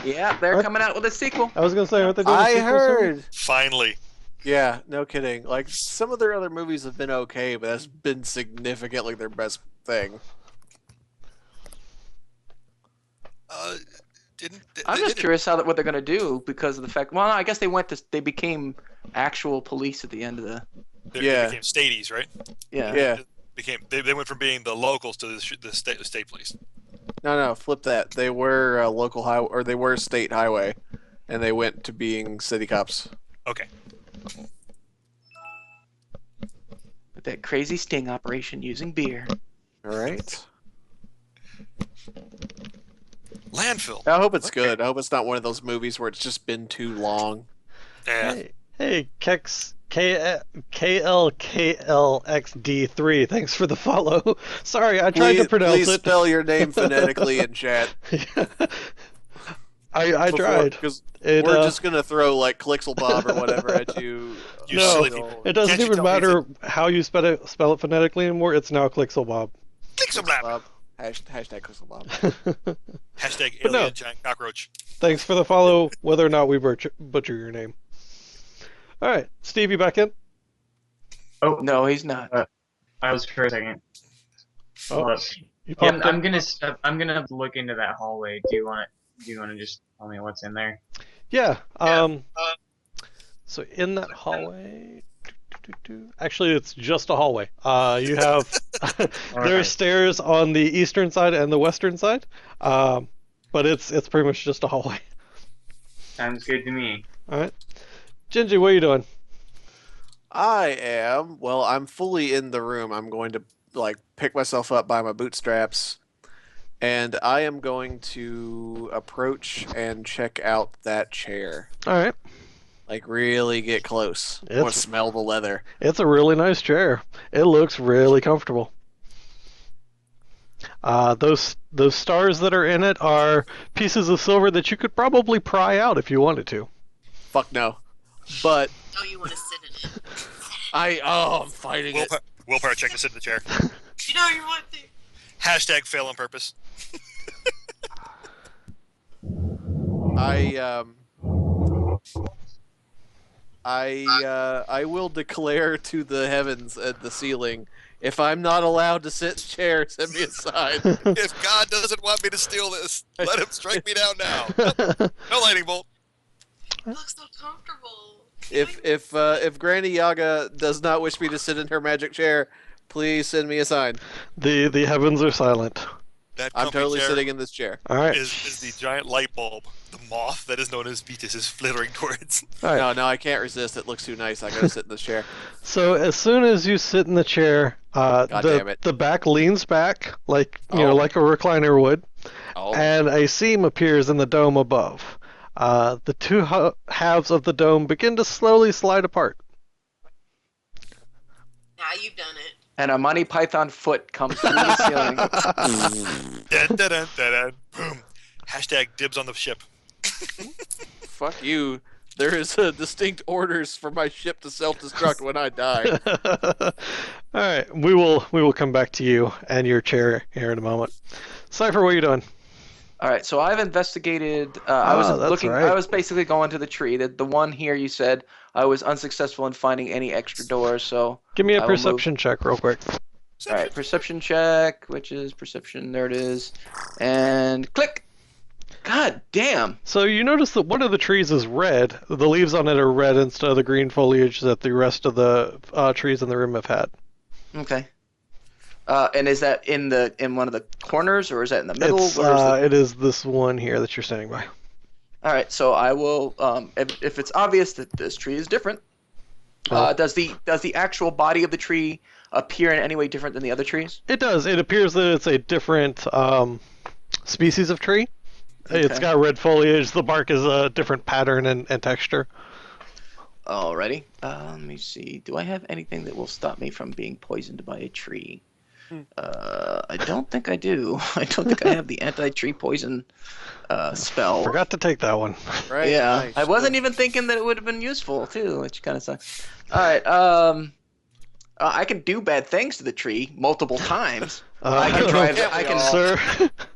Yeah, they're coming out with a sequel. I was gonna say, aren't they doing a I sequel soon? heard. Finally. Yeah, no kidding. Like some of their other movies have been okay, but that's been significantly their best thing. I'm just curious what they're gonna do because of the fact. Well, I guess they became actual police at the end of the. They Yeah. became stadies, right? Yeah. Yeah. They went from being the locals to the state police. No, flip that. They were local highway, or they were state highway, and they went to being city cops. Okay. With that crazy sting operation using beer. All right. Landfill. I hope it's good. I hope it's not one of those movies where it's just been too long. Yeah. Hey, Kex KLKLXD3. Thanks for the follow. Sorry, I tried to pronounce please it. spell your name phonetically in chat. I tried. Because It, we're just gonna throw like Clixelbob or whatever at you. You No, silly people. It doesn't Can't you even tell me matter how you spell it phonetically anymore. It's now Clixelbob. Click some blab. Clixelbob. Hashtag Clixelbob. Hashtag But no. alien giant cockroach. Thanks for the follow, whether or not we butcher your name. All right, Steve, you back in? Oh, No, he's not. I was for a second. Oh, Hold up. you Yeah, popped I'm up. gonna step. I'm gonna look into that hallway. Do you want to just tell me what's in there? Yeah. So in that hallway, actually, it's just a hallway. You have there are Alright. stairs on the eastern side and the western side, but it's pretty much just a hallway. Sounds good to me. All right, Gingy, what are you doing? I'm fully in the room. I'm going to like pick myself up by my bootstraps, and I am going to approach and check out that chair. All right, Like really get close. I want to smell the leather. it's a really nice chair. It looks really comfortable. Those stars that are in it are pieces of silver that you could probably pry out if you wanted to. Fuck no. But Oh, you want to sit in it? I'm fighting it. Willpower check to sit in the chair. You know you want to. Hashtag fail on purpose. I will declare to the heavens and the ceiling, if I'm not allowed to sit in chair, send me a sign. If God doesn't want me to steal this, let him strike me down now. No lightning bolt. It looks so comfortable. If Granny Yaga does not wish me to sit in her magic chair, please send me a sign. The heavens are silent. That I'm comfy totally chair sitting in this chair. All right. is the giant light bulb, the moth that is known as Beatus is flittering towards. All right. No, I can't resist. It looks too nice. I gotta sit in this chair. So as soon as you sit in the chair, damn it. the back leans back like Oh. like a recliner would, Oh, and a seam appears in the dome above. The two halves of the dome begin to slowly slide apart. Now you've done it. And a Monty Python foot comes through the ceiling. Dun, dun, dun, dun, dun. Boom. Hashtag dibs on the ship. fuck you. There is distinct orders for my ship to self-destruct when I die. All right, we will come back to you and your chair here in a moment. Cypher, what are you doing? All right, so I've investigated. I was that's looking. right. I was basically going to the tree. The one here you said I was unsuccessful in finding any extra doors. So Give me I a will perception check real quick. all right, perception check, which is perception. There it is, and click. God damn. So you notice that one of the trees is red. The leaves on it are red instead of the green foliage that the rest of the trees in the room have had. Okay. And is that in one of the corners or is that in the middle? It's, Where is the... it is this one here that you're standing by. All right, so I will. If it's obvious that this tree is different, does the actual body of the tree appear in any way different than the other trees? It does. It appears that it's a different species of tree. It's Okay. got red foliage. The bark is a different pattern and texture. Alrighty. Let me see. Do I have anything that will stop me from being poisoned by a tree? I don't think I do. I don't think I have the anti-tree poison spell. Forgot to take that one. Right? Yeah, Nice. I wasn't even thinking that it would have been useful too, which kind of sucks. All right. I can do bad things to the tree multiple times. I can drive. Can't we I can. all? Sir,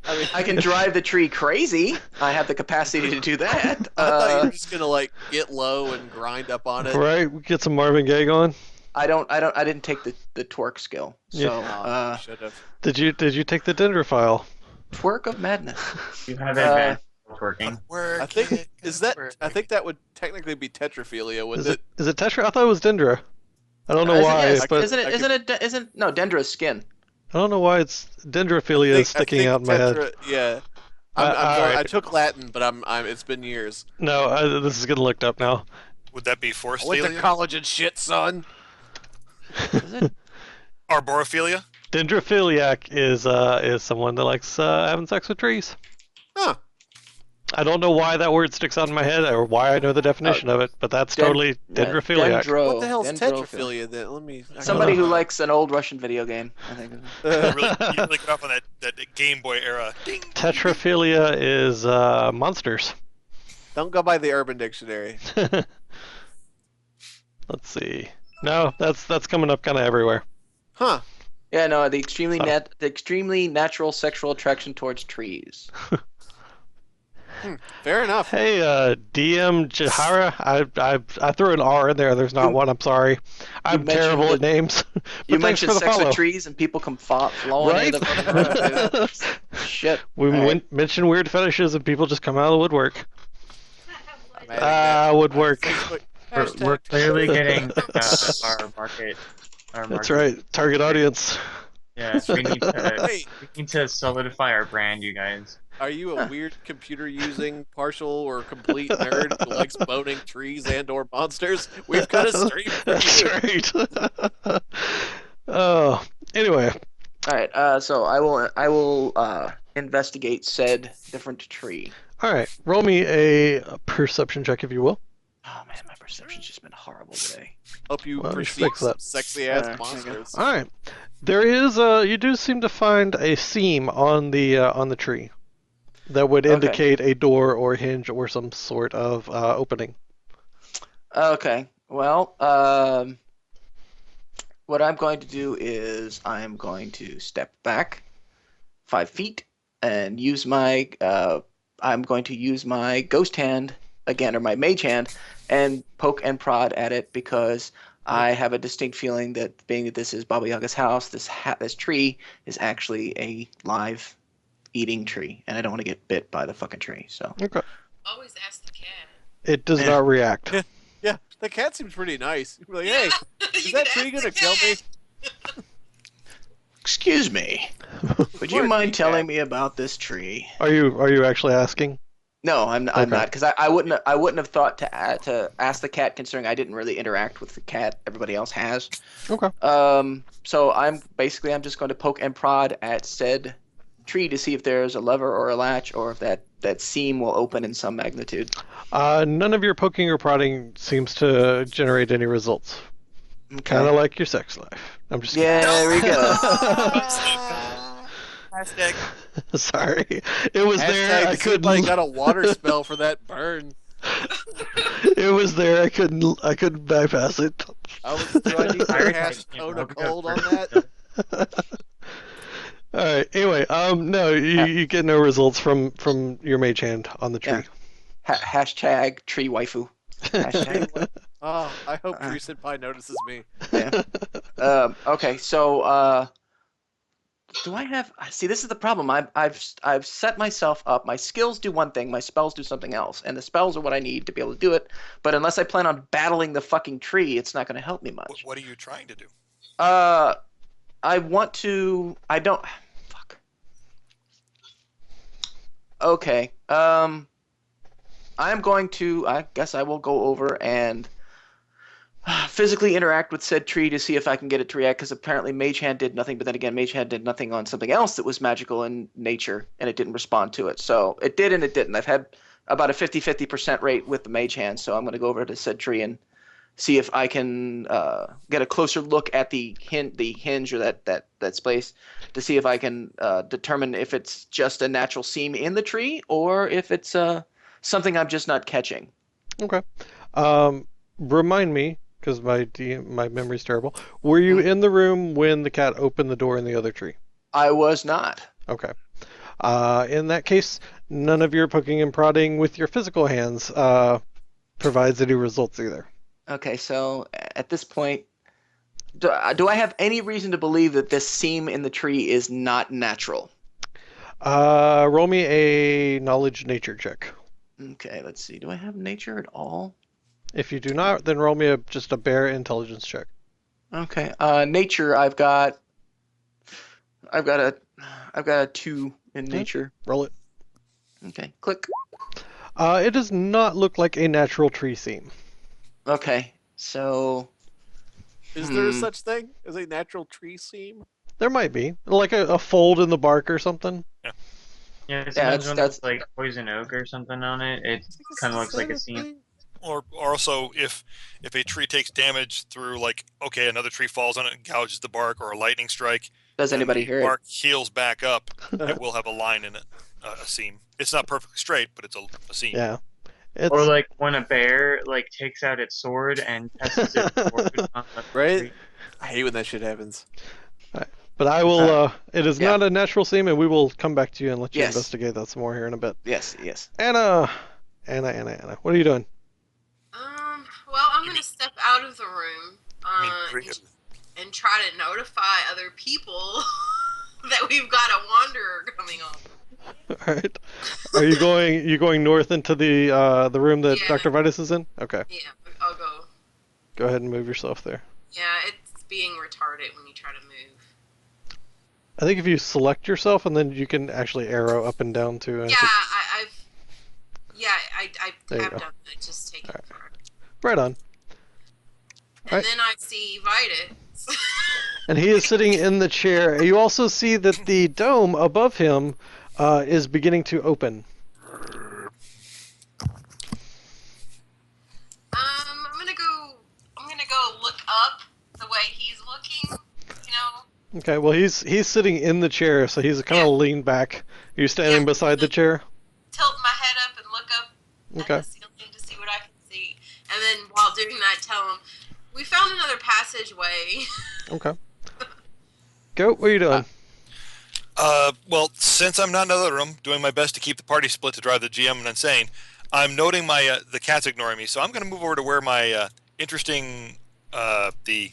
I mean, I can drive the tree crazy. I have the capacity to do that. I thought you were just gonna like get low and grind up on it. right? We get some Marvin Gaye going. I didn't take the twerk skill. So Oh, should have. Did you take the Dendrophile? twerk of madness. You have advantage working. I think I think that would technically be tetrophilia, wouldn't Is it is it Tetra? I thought it was Dendra. I don't know Isn't why, it- but isn't no Dendra's skin. I don't know why it's Dendrophilia is sticking out in my head. Yeah. Alright. I took Latin, but it's been years. No, this is getting looked up now. Would that be force I went to philia? college and shit, son. Is it? Arborophilia? Dendrophiliac is someone that likes having sex with trees. Huh. I don't know why that word sticks out in my head or why I know the definition of it, but that's totally Dendrophiliac. What the hell's Dendrophilia. tetrophilia then? Let me. Somebody who likes an old Russian video game. I think. You really get off on that Game Boy era. Ding. Tetrophilia is monsters. Don't go by the Urban Dictionary. Let's see. No, that's coming up kind of everywhere. Huh. Yeah, no, the extremely natural sexual attraction towards trees. Fair enough. Hey, DM Jahara, I threw an R in there. There's not one. I'm sorry. I'm mentioned terrible that- at names. But You thanks mentioned for the sex follow. with trees, and people come flowing Right? in the fucking room, dude. Shit. We All right. mention weird fetishes and people just come out of the woodwork. I'm adding that Woodwork. on Facebook. We're Hashtag clearly getting our market. That's right. Target audience. Yeah, we need to Wait, we need to solidify our brand, you guys. are you a weird computer using partial or complete nerd who likes boning trees and or monsters? We've got a stream for That's you. right. Oh, anyway. All right. So I will investigate said different tree. All right. Roll me a perception check, if you will. Oh man, my perception's just been horrible today. Hope you Well, you perceive fix that. some sexy ass There you go. monsters. All right. There is you do seem to find a seam on the tree that would Okay. indicate a door or hinge or some sort of opening. Okay. Well, what I'm going to do is I'm going to step back 5 feet and use my I'm going to use my ghost hand again, or my mage hand, and poke and prod at it because I have a distinct feeling that being that this is Baba Yaga's house, this tree is actually a live eating tree, and I don't want to get bit by the fucking tree. So Okay. Always ask the cat. It does Yeah. not react. Yeah, the cat seems pretty nice. You're like, hey, is that tree gonna kill me? excuse me, would you Poor mind cat. telling me about this tree? Are you actually asking? No, I'm Okay. not, because I wouldn't have thought to ask the cat, considering I didn't really interact with the cat. Everybody else has. Okay. So I'm just going to poke and prod at said tree to see if there's a lever or a latch, or if that seam will open in some magnitude. None of your poking or prodding seems to generate any results. Okay. Kind of like your sex life. I'm just Yeah, there we go. Hashtag. sorry. It was there. I couldn't. Somebody got a water spell for that burn. It was there. I couldn't bypass it. Do I need to cast Cone of Cold on that? All right. Anyway, no, you get no results from your mage hand on the tree. Yeah. Hashtag tree waifu. Hashtag. Oh, I hope Tree Senpai notices me. Yeah. Okay, so do I have? See, this is the problem. I've set myself up. My skills do one thing. My spells do something else, and the spells are what I need to be able to do it. But unless I plan on battling the fucking tree, it's not going to help me much. What are you trying to do? I want to. I don't. Fuck. Okay. I am going to. I guess I will go over and physically interact with said tree to see if I can get it to react, because apparently Mage Hand did nothing, but then again, Mage Hand did nothing on something else that was magical in nature, and it didn't respond to it. So it did and it didn't. I've had about a 50% rate with the Mage Hand, so I'm going to go over to said tree and see if I can get a closer look at the hinge or that space to see if I can determine if it's just a natural seam in the tree or if it's something I'm just not catching. Okay. Remind me, because my memory's terrible. Were you in the room when the cat opened the door in the other tree? I was not. Okay. In that case, none of your poking and prodding with your physical hands provides any results either. Okay, so at this point, do I have any reason to believe that this seam in the tree is not natural? Roll me a knowledge nature check. Okay, let's see. Do I have nature at all? If you do not, then roll me just a bare intelligence check. Okay, nature. I've got a 2 in nature. Roll it. Okay, click. It does not look like a natural tree seam. Okay, so Is there such thing as a natural tree seam? There might be, like a fold in the bark or something. Yeah, sometimes that's- when there's like poison oak or something on it, it kind of looks like a seam. Or also, if a tree takes damage through, like, okay, another tree falls on it and gouges the bark, or a lightning strike, does and anybody the hear it? bark heals back up, it will have a line in it, a seam. It's not perfectly straight, but it's a seam. Yeah. It's, Or like when a bear like takes out its sword and tests its sword on the Right? tree. I hate when that shit happens. But I will. It is Yeah. not a natural seam, and we will come back to you and let you Yes. investigate that some more here in a bit. Yes, yes. Anna, what are you doing? Well, I'm gonna step out of the room, and try to notify other people that we've got a wanderer coming on. All right. Are you going? You going north into the room that Yeah. Dr. Vitus is in? Okay. Yeah, I'll go. Go ahead and move yourself there. Yeah, it's being retarded when you try to move. I think if you select yourself, and then you can actually arrow up and down too. And Yeah, I There you have go. done that. It's just taking forever. Right on. And Right. then I see Vitus. And he is sitting in the chair. You also see that the dome above him is beginning to open. I'm gonna go look up the way he's looking. You know. Okay. Well, he's sitting in the chair, so he's kind of leaned back. You're standing Yeah. beside the chair. Tilt my head up and look up Okay. at the ceiling to see what I can see. And then while doing that, tell him we found another passageway. Okay. Go. What are you doing? Well, since I'm not in another room, doing my best to keep the party split to drive the GM insane, I'm noting my the cat's ignoring me, so I'm going to move over to where my interesting the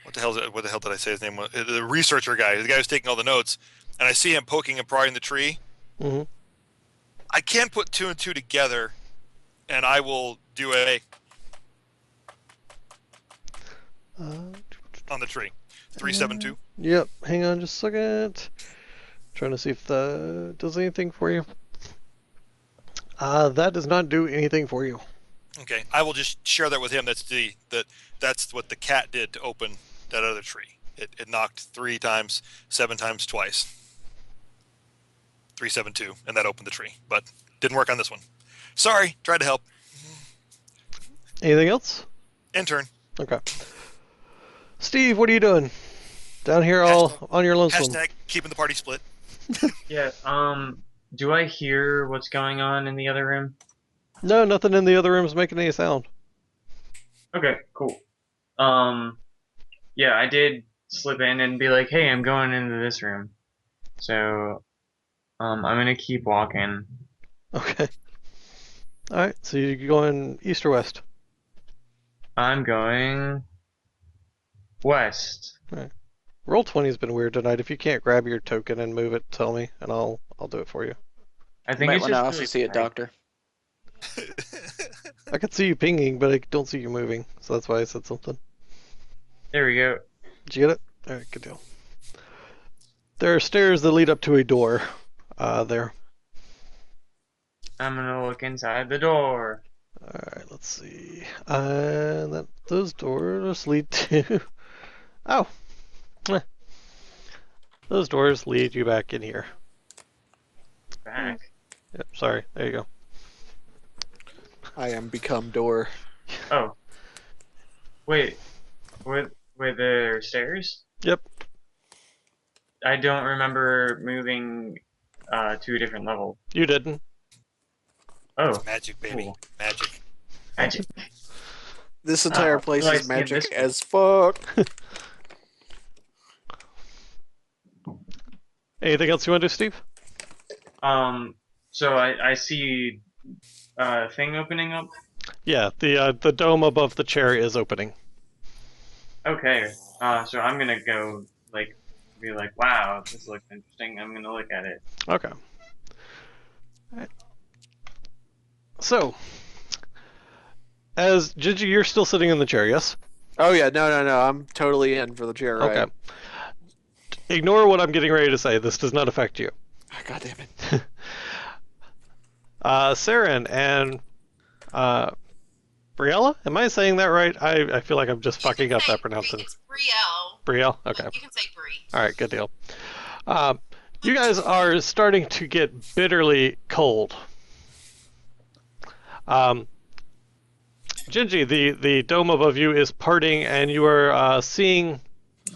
what the hell did I say his name was? The researcher guy, the guy who's taking all the notes, and I see him poking and prying the tree. Mm-hmm. I can put two and two together, and I will do a on the tree. 372. Yep. Hang on just a second. Trying to see if that does anything for you. That does not do anything for you. Okay, I will just share that with him. That's what the cat did to open that other tree. It knocked 3 times, 7 times twice. 372, and that opened the tree, but didn't work on this one. Sorry, tried to help. Anything else? Intern. Okay. Steve, what are you doing? Down here all on your lonesome. Hashtag keeping the party split. Yeah. Do I hear what's going on in the other room? No, nothing in the other room is making any sound. Okay, cool. Yeah, I did slip in and be like, "Hey, I'm going into this room." So, I'm gonna keep walking. Okay. All right. So you're going east or west? I'm going west. Roll 20 has been weird tonight. If you can't grab your token and move it, tell me, and I'll do it for you. I You think might it's want to just also really see a bright. doctor. I could see you pinging, but I don't see you moving, so that's why I said something. There we go. Did you get it? All right, good deal. There are stairs that lead up to a door. There. I'm gonna look inside the door. All right, let's see. Those doors lead to. Oh. Eh. Those doors lead you back in here. Back. Yep. Sorry. There you go. I am become door. Oh. Wait. Were there stairs? Yep. I don't remember moving to a different level. You didn't. Oh, Magic, baby. Cool. Magic. magic. This entire place do I is see magic this- as fuck. Anything else you want to do, Steve? So I see a thing opening up. Yeah, the dome above the chair is opening. Okay. So I'm gonna go be like, wow, this looks interesting. I'm gonna look at it. Okay. Alright. So, as Gigi, you're still sitting in the chair, yes? Oh yeah, no. I'm totally in for the chair ride. Okay. Ignore what I'm getting ready to say. This does not affect you. Ah, God damn it. Saren and Briella? Am I saying that right? I feel like I'm just fucking up that pronunciation. It's Brielle. Brielle? Okay. You can say Brie. All right, good deal. You guys are starting to get bitterly cold. Gingy, the dome above you is parting, and you are seeing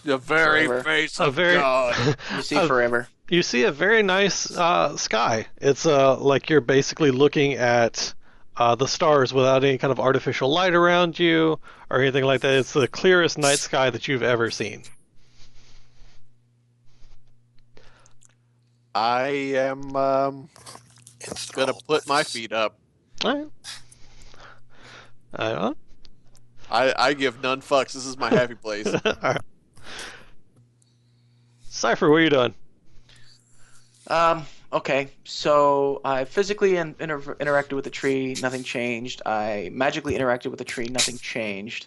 The very Forever. face a of very God. You see forever. you see a very nice sky. It's like you're basically looking at the stars without any kind of artificial light around you or anything like that. It's the clearest night sky that you've ever seen. I am gonna Enthralled put by my this. feet up. Alright. Alright. I give none fucks. This is my happy place. Alright. Cypher, what are you doing? Okay, so I physically interacted with the tree, nothing changed. I magically interacted with the tree, nothing changed.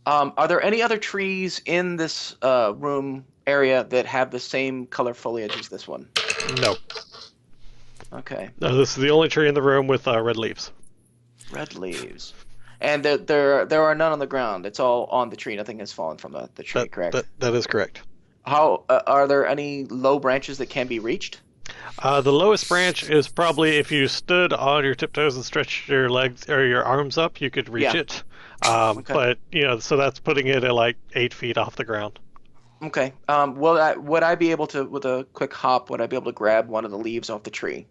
Are there any other trees in this room area that have the same color foliage as this one? No. Okay, No, this is the only tree in the room with red leaves. red leaves. And there are none on the ground. It's all on the tree. Nothing has fallen from the tree, correct? That is correct. How are there any low branches that can be reached? The lowest branch is probably if you stood on your tiptoes and stretched your legs or your arms up, you could reach Yeah. it. Okay. But so that's putting it at like 8 feet off the ground. Okay. Would I be able to, with a quick hop, would I be able to grab one of the leaves off the tree?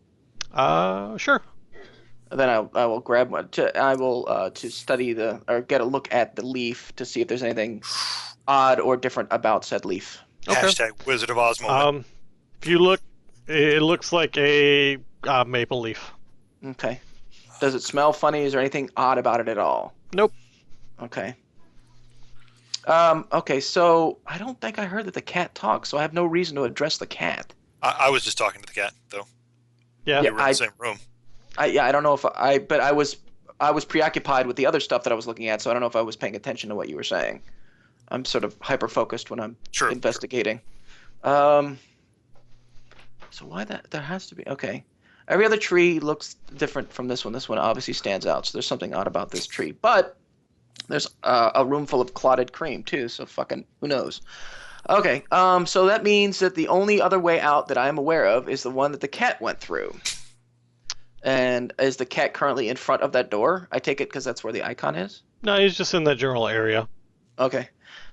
Sure. Then I will grab one. To study or get a look at the leaf to see if there's anything odd or different about said leaf. Okay. Hashtag Wizard of Oz moment. If you look, it looks like a maple leaf. Okay. Does it smell funny? Is there anything odd about it at all? Nope. Okay. Okay, so I don't think I heard that the cat talks, so I have no reason to address the cat. I was just talking to the cat, though. Yeah. You were in the same room. I don't know if but I was preoccupied with the other stuff that I was looking at, so I don't know if I was paying attention to what you were saying. I'm sort of hyper focused when I'm Sure. investigating. So why that? There has to be. Okay. Every other tree looks different from this one. This one obviously stands out, so there's something odd about this tree. But there's a room full of clotted cream too, so fucking who knows? Okay. So that means that the only other way out that I am aware of is the one that the cat went through. And is the cat currently in front of that door? I take it because that's where the icon is? No, he's just in that general area. Okay.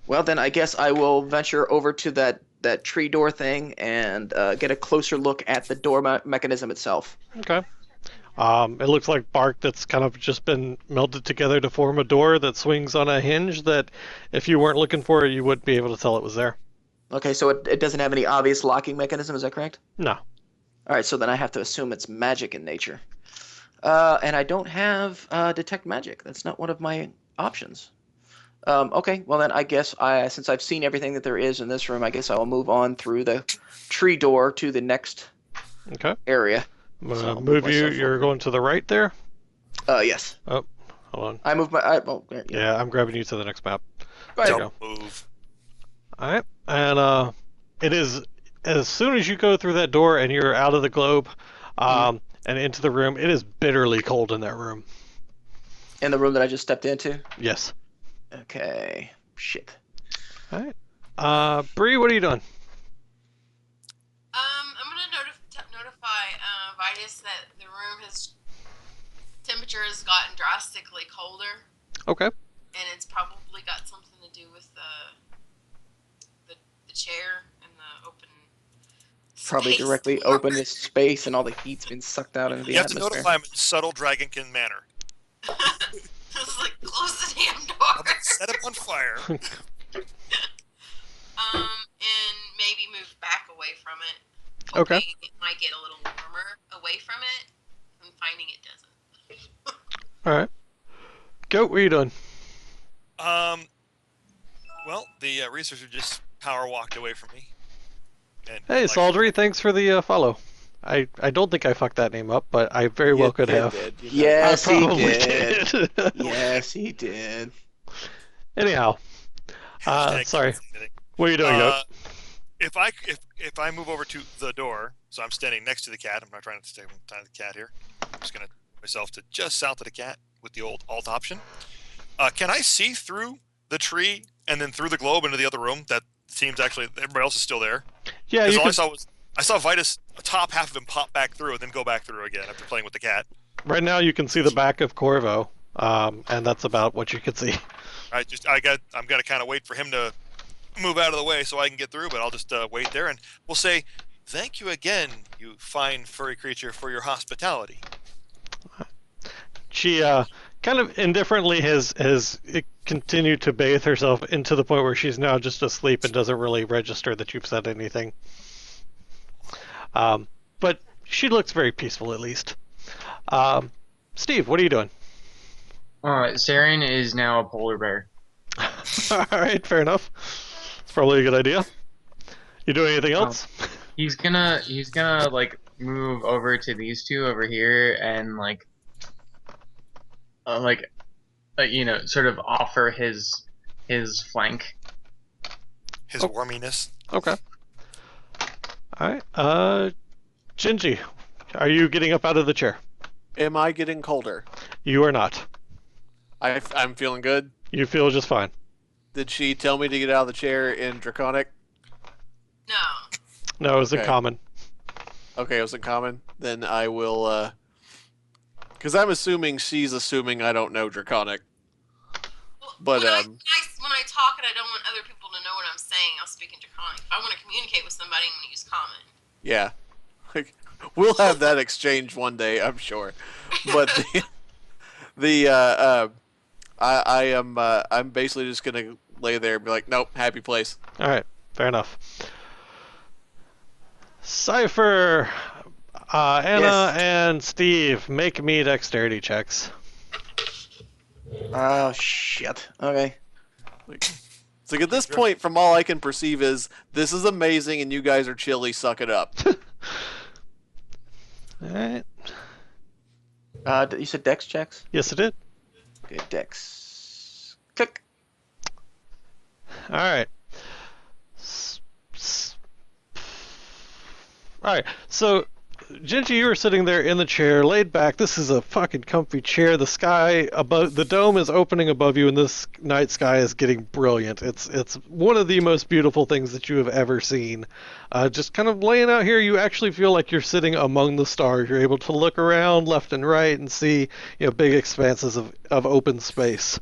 Well, then I guess I will venture over to that tree door thing and get a closer look at the door mechanism itself. Okay. It looks like bark that's kind of just been melted together to form a door that swings on a hinge that if you weren't looking for it, you wouldn't be able to tell it was there. Okay, so it doesn't have any obvious locking mechanism, is that correct? No. All right, so then I have to assume it's magic in nature. And I don't have detect magic. That's not one of my options. Okay, well then I guess since I've seen everything that there is in this room, I guess I will move on through the tree door to the next Okay. area. I'm gonna So I'll move you. myself You're over. going to the right there. Yes. Hold on. I move my. There, Yeah, I'm grabbing you to the next map. Go ahead. you Don't move. All right. And it is as soon as you go through that door and you're out of the globe, and into the room, it is bitterly cold in that room. In the room that I just stepped into. Yes. Okay. Shit. All right. Bree, what are you doing? I'm gonna notify Vitus that the room temperature has gotten drastically colder, Okay. and it's probably got something to do with the chair and the open. Probably space directly door. open this space and all the heat's been sucked out into the You have to atmosphere. notify him in subtle dragonkin manner. It's like close the damn I'm door. gonna set him on fire. And maybe move back away from it. Okay. Hoping it might get a little warmer away from it. I'm finding it doesn't. All right. Goat, what are you doing? Well, the researcher just power walked away from me. And Hey, like, Saldry, thanks for the follow. I don't think I fucked that name up, but I very well could have. Yes, I he probably did. did. Yes, he did. Anyhow, hashtag sorry. fascinating. What are you doing, Goat? If I move over to the door, so I'm standing next to the cat. I'm not trying to stay behind the cat here. I'm just gonna myself to just south of the cat with the old alt option. Can I see through the tree and then through the globe into the other room? That seems actually everybody else is still there. Yeah, Because you all can, I saw Vitus, the top half of him pop back through and then go back through again after playing with the cat. right now you can see the back of Corvo, and that's about what you can see. I'm gonna kind of wait for him to move out of the way so I can get through, but I'll just wait there and we'll say thank you again, you fine furry creature, for your hospitality. She kind of indifferently has continued to bathe herself into the point where she's now just asleep and doesn't really register that you've said anything. But she looks very peaceful, at least. Steve, what are you doing? Saren is now a polar bear. All right, fair enough. It's probably a good idea. You doing anything else? He's gonna like move over to these two over here and sort of offer his flank. His warminess. Okay. All right. Gingy, are you getting up out of the chair? Am I getting colder? You are not. I'm feeling good. You feel just fine. Did she tell me to get out of the chair in Draconic? No. No, it was in Okay. common. Okay, it was in common. Then I will, because I'm assuming she's assuming I don't know Draconic. Well, But, when I talk and I don't want other people to know what I'm saying, I'll speak in Draconic. If I want to communicate with somebody, I'm going to use Common. Yeah. We'll have that exchange one day, I'm sure. But I'm basically just gonna lay there and be like, nope, happy place. All right, fair enough. Cypher, Anna, Yes. and Steve, make me dexterity checks. Oh shit. Okay. So at this point, from all I can perceive is this is amazing and you guys are chilly, suck it up. All right. You said dex checks? Yes, it did. Okay, dex. Click. All right. All right. So, Gingy, you were sitting there in the chair, laid back. This is a fucking comfy chair. The sky above the dome is opening above you, and this night sky is getting brilliant. It's one of the most beautiful things that you have ever seen. Just kind of laying out here, you actually feel like you're sitting among the stars. You're able to look around left and right and see, big expanses of open space.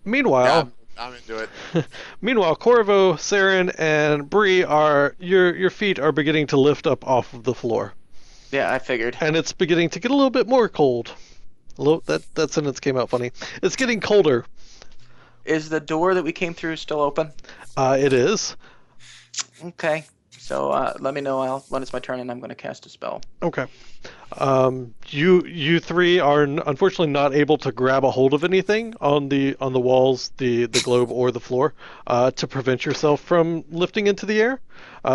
Meanwhile. Yeah, I'm into it. Meanwhile, Corvo, Saren, and Bree your feet are beginning to lift up off of the floor, Yeah, I figured. and it's beginning to get a little bit more cold. That sentence came out funny. It's getting colder. Is the door that we came through still open? It is. Okay. So let me know when it's my turn, and I'm going to cast a spell. Okay. You three are unfortunately not able to grab a hold of anything on the walls, the globe, or the floor to prevent yourself from lifting into the air.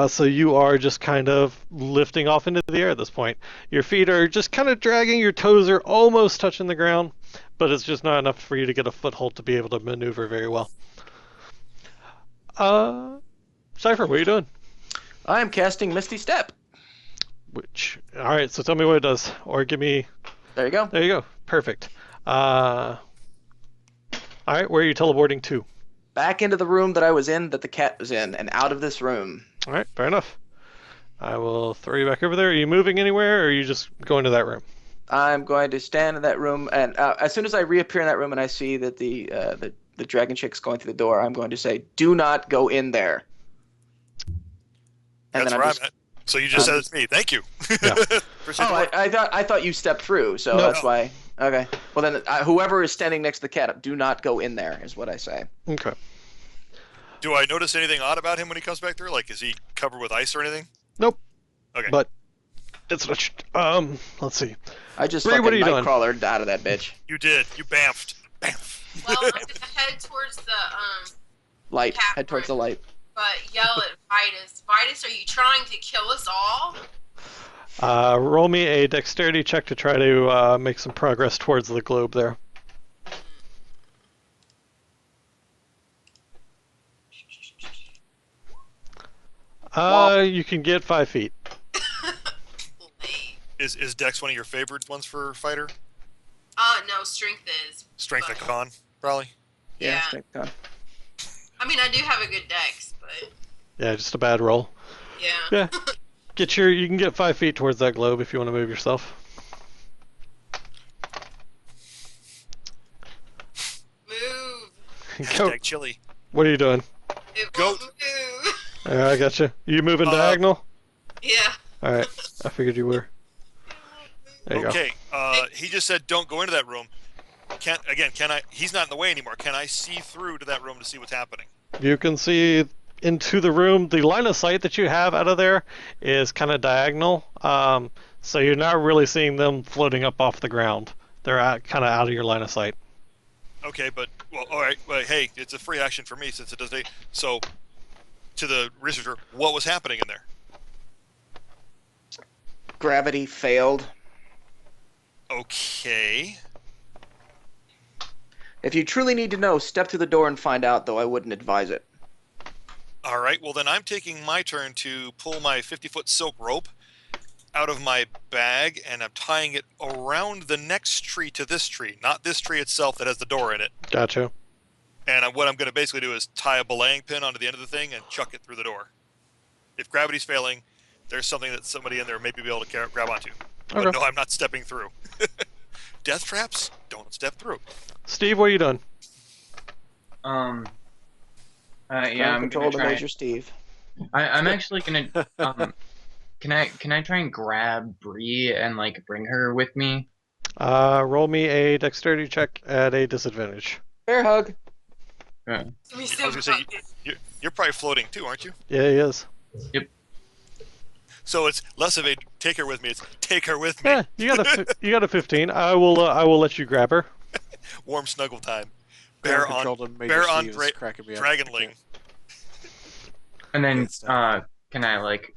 So you are just kind of lifting off into the air at this point. Your feet are just kind of dragging. Your toes are almost touching the ground, but it's just not enough for you to get a foothold to be able to maneuver very well. Cypher, what are you doing? I am casting Misty Step. All right, so tell me what it does, or give me. There you go. There you go. Perfect. All right, where are you teleporting to? Back into the room that I was in, that the cat was in, and out of this room. All right, fair enough. I will throw you back over there. Are you moving anywhere, or are you just going to that room? I'm going to stand in that room, and as soon as I reappear in that room and I see that the dragon chick's going through the door, I'm going to say, "Do not go in there." And That's then where I'm just, I'm at. So you just said it to me. Thank you. Yeah. Appreciate Oh, the I thought you stepped through, so No. that's why. Okay. Well then, whoever is standing next to the cat, do not go in there, is what I say. Okay. Do I notice anything odd about him when he comes back through? Like, is he covered with ice or anything? Nope. Okay. But it's let's see. I just Bree, what fucking are you doing? nightcrawlered out of that bitch. You did. You bamfed. Bamf. Well, I'm going to head towards the, Light. Cat Head towards the light. but yell at Vitus. Vitus, are you trying to kill us all? Roll me a dexterity check to try to make some progress towards the globe there. You can get 5 feet. Late. Is Dex one of your favorite ones for fighter? No, strength is. Strength but- at con, probably. Yeah. Thank God. I mean, I do have a good dex, but Yeah, just a bad roll. yeah. Yeah. You can get 5 feet towards that globe if you want to move yourself. Move. Go. Hashtag chili. What are you doing? It Go. won't move. I got you. You moving diagonal? Yeah. All right. I figured you were. There you go. Okay. He just said don't go into that room. Can I? He's not in the way anymore. Can I see through to that room to see what's happening? You can see into the room. The line of sight that you have out of there is kind of diagonal, so you're not really seeing them floating up off the ground. They're kind of out of your line of sight. Okay, but well, all right. But hey, it's a free action for me since it does. So, to the researcher, what was happening in there? Gravity failed. Okay. If you truly need to know, step through the door and find out, though I wouldn't advise it. All right. Well, then I'm taking my turn to pull my 50-foot silk rope out of my bag, and I'm tying it around the next tree to this tree, not this tree itself that has the door in it. Gotcha. And what I'm going to basically do is tie a belaying pin onto the end of the thing and chuck it through the door. If gravity's failing, there's something that somebody in there may be able to grab onto. But Okay. no, I'm not stepping through. Death traps? Don't step through. Steve, what are you doing? Yeah, Ground I'm control gonna to try. Major Steve. I'm actually gonna. Can I try and grab Bree and like bring her with me? Roll me a dexterity check at a disadvantage. Bear hug. We I was still going to say, you're probably floating too, aren't you? Yeah, he is. So it's less of a take her with me, it's take her with me. Yeah, you got a 15. I will let you grab her. Warm snuggle time. Ground Bear control on, to Major bear on Steve is dra- cracking me up. Dragonling. And then Good stuff. can I like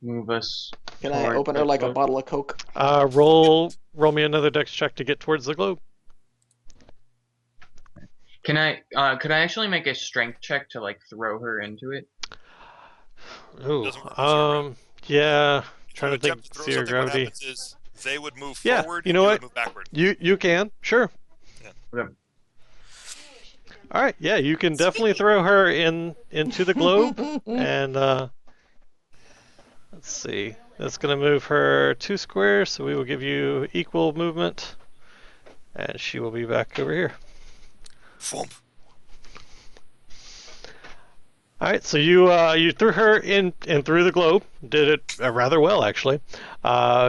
move us? Can I toward open her the like a globe? bottle of Coke? Roll me another dex check to get towards the globe. Can I? Could I actually make a strength check to like throw her into it? Ooh. Doesn't work with zero Yeah. If Trying you to think. attempt to throw Zero something, what gravity. happens is they would move Yeah, forward you know and what? would move backward. You can, sure. Okay. All right, yeah, you can definitely throw her into the globe, and let's see, that's gonna move her 2 squares, so we will give you equal movement, and she will be back over here. Thump. All right, so you threw her in through the globe, did it rather well actually.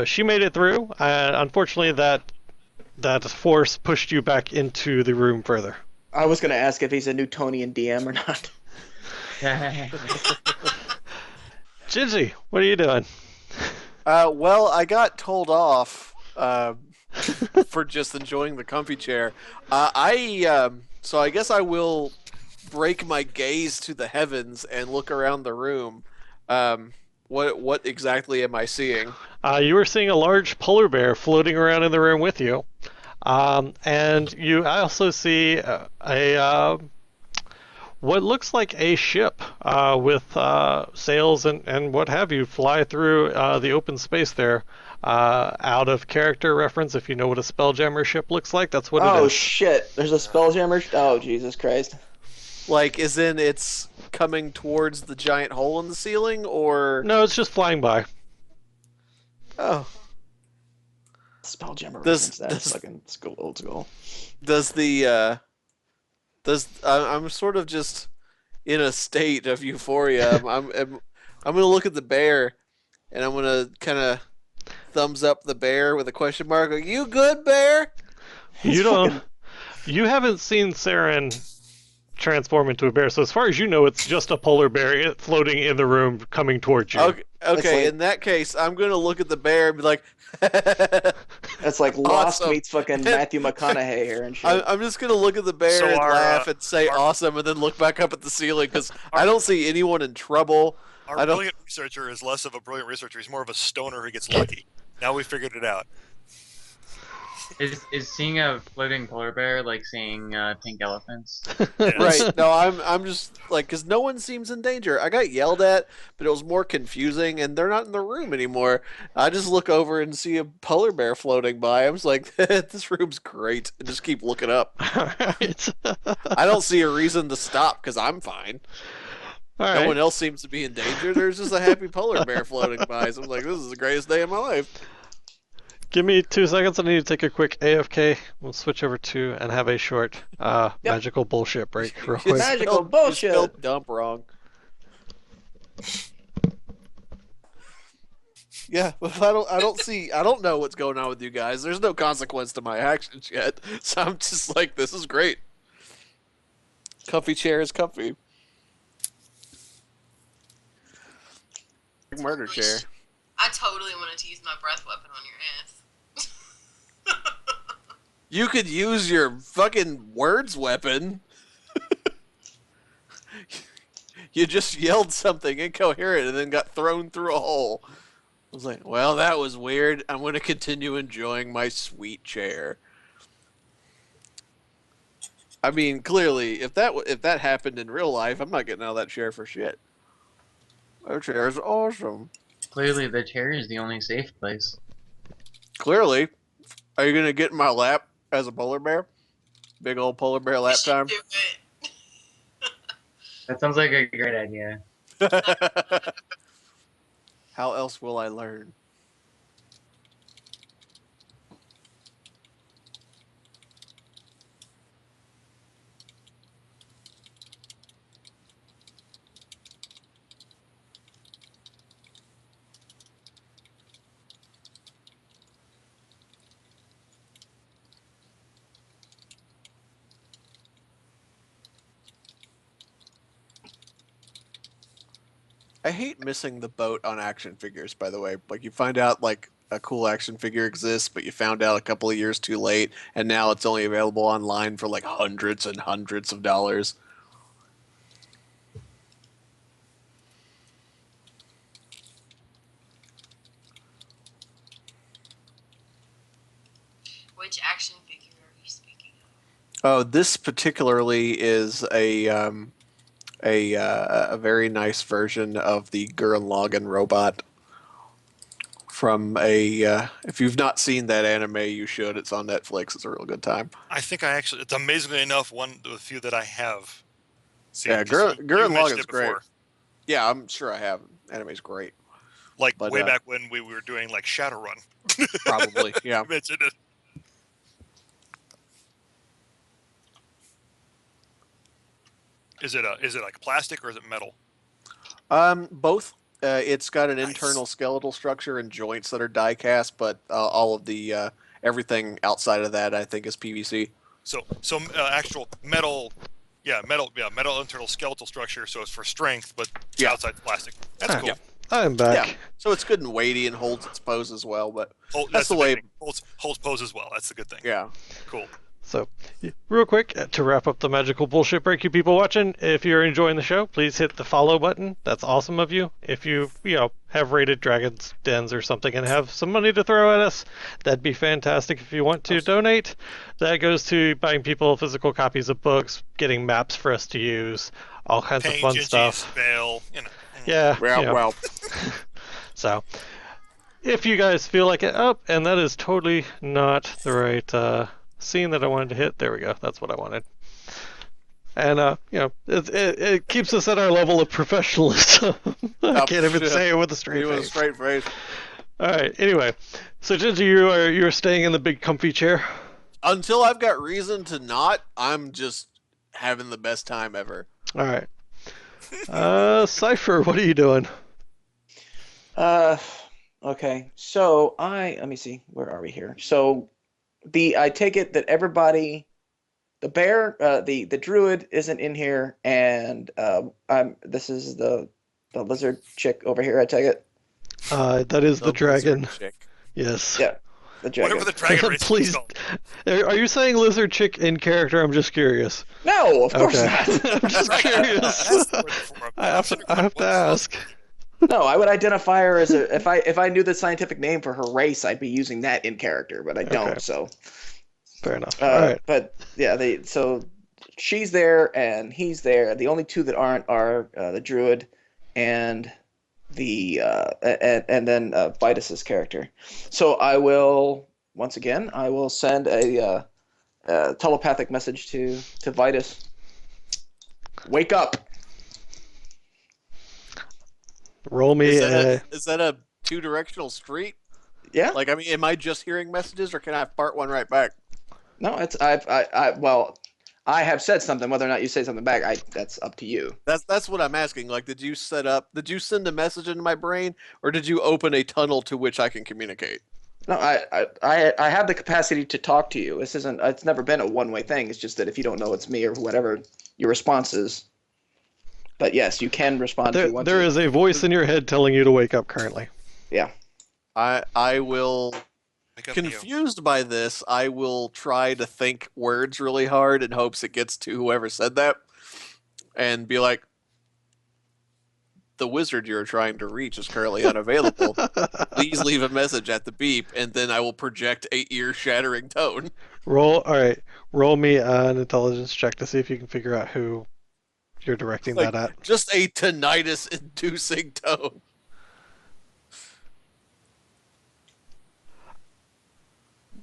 She made it through, and unfortunately that force pushed you back into the room further. I was gonna ask if he's a Newtonian DM or not. Gingy, what are you doing? Well, I got told off for just enjoying the comfy chair. So I guess I will break my gaze to the heavens and look around the room. What exactly am I seeing? You were seeing a large polar bear floating around in the room with you. And you also see what looks like a ship with sails and what have you fly through the open space there. Out of character reference, if you know what a Spelljammer ship looks like, that's what it Oh is. shit! There's a Spelljammer. Oh Jesus Christ! Like, as in it's coming towards the giant hole in the ceiling, or No, it's just flying by. oh, Spelljammer Does- reference. That's does- fucking old school. does I'm sort of just in a state of euphoria. I'm gonna look at the bear, and I'm gonna kind of thumbs up the bear with a question mark. Like, you good, bear? You don't. You haven't seen Saren transform into a bear, so as far as you know, it's just a polar bear floating in the room, coming towards you. Okay, like- in that case, I'm gonna look at the bear and be like, That's like Lost Awesome. meets fucking Matthew McConaughey here and shit. I'm just gonna look at the bear So and our, laugh and say awesome, and then look back up at the ceiling because I don't see anyone in trouble. Our I don't- brilliant researcher is less of a brilliant researcher. He's more of a stoner who gets lucky. Now we figured it out. Is seeing a floating polar bear like seeing pink elephants? Yeah. Right? No, I'm just like, because no one seems in danger. I got yelled at, but it was more confusing, and they're not in the room anymore. I just look over and see a polar bear floating by. I'm just like, this room's great, and just keep looking up. All right. I don't see a reason to stop because I'm fine. All No right. one else seems to be in danger. There's just a happy polar bear floating by. So I'm like, this is the greatest day of my life. Give me 2 seconds. I need to take a quick AFK. We'll switch over to and have a short magical bullshit break real quick. Magical spelled- bullshit. You spelled dump wrong. Yeah, but I don't know what's going on with you guys. There's no consequence to my actions yet. So I'm just like, this is great. Comfy chair is comfy. murder chair. I totally wanted to use my breath weapon on your ass. You could use your fucking words weapon. You just yelled something incoherent and then got thrown through a hole. I was like, well, that was weird. I'm going to continue enjoying my sweet chair. I mean, clearly, if that happened in real life, I'm not getting out of that chair for shit. That chair is awesome. Clearly, the chair is the only safe place. Clearly. Are you going to get in my lap as a polar bear? Big old polar bear lap time? Do it. That sounds like a great idea. How else will I learn? I hate missing the boat on action figures, by the way. Like, you find out, like, a cool action figure exists, but you found out a couple of years too late, and now it's only available online for, like, hundreds and hundreds of dollars. Which action figure are you speaking of? Oh, this particularly is a very nice version of the Gurren Lagann robot from a. If you've not seen that anime, you should. It's on Netflix. It's a real good time. I think it's amazingly enough one of the few that I have seen. Yeah, 'Cause you Gurren mentioned Lagann's it before. great. Yeah, I'm sure I have. Anime's great. Like But, way back when we were doing like Shadowrun. Probably, yeah. You mentioned it. Is it like plastic or is it metal? Both. It's got an Nice. internal skeletal structure and joints that are die cast, but all of the everything outside of that, I think, is PVC. So actual metal, metal internal skeletal structure. So it's for strength, but Yeah. outside's plastic. That's Ah, cool. yeah. I'm back. Yeah. So it's good and weighty and holds its pose as well. But That's the the way- big thing. Holds pose as well. That's the good thing. yeah, Cool. So, real quick, to wrap up the magical bullshit break, you people watching, if you're enjoying the show, please hit the follow button. That's awesome of you. If you have rated Dragon's Dens or something and have some money to throw at us, that'd be fantastic. If you want to donate, that goes to buying people physical copies of books, getting maps for us to use, all kinds of Paying fun Gingy's stuff. bail, Yeah. well. So, if you guys feel like it, and that is totally not the right scene that I wanted to hit. There we go. That's what I wanted. And it keeps us at our level of professionalism. I can't even say it with a straight With a face. straight face. All right. Anyway, so Ginger, you're staying in the big comfy chair. Until I've got reason to not, I'm just having the best time ever. All right. Cypher, what are you doing? Okay. So let me see. Where are we here? So I take it that everybody, the bear, the druid isn't in here, and this is the lizard chick over here. I take it. That is the dragon. lizard chick. Yes. Yeah, the dragon. Whatever the dragon race is Please. called. Are you saying lizard chick in character? I'm just curious. No, of course Okay. not. I'm just curious. That's the word for it. I have to ask. No, I would identify her as if I knew the scientific name for her race, I'd be using that in character, but I don't. Okay. So, Fair enough. All right. but yeah, so she's there and he's there. The only two that aren't are the druid and the and then Vitus's character. So I will send a telepathic message to Vitus. Wake up. Roll me. Is that a two-directional street? Yeah. Like, I mean, am I just hearing messages, or can I fart one right back? No, it's I have said something. Whether or not you say something back, that's up to you. That's what I'm asking. Like, did you send a message into my brain, or did you open a tunnel to which I can communicate? No, I have the capacity to talk to you. It's never been a one-way thing. It's just that if you don't know it's me or whatever your response is. But yes, you can respond if you want There to. is a voice in your head telling you to wake up currently. I will, Wake up, Neo. confused by this, I will try to think words really hard in hopes it gets to whoever said that, and be like, the wizard you're trying to reach is currently unavailable. Please leave a message at the beep, and then I will project a ear-shattering tone. All right. Roll me an intelligence check to see if you can figure out who you're directing Like, that at. just a tinnitus-inducing tone.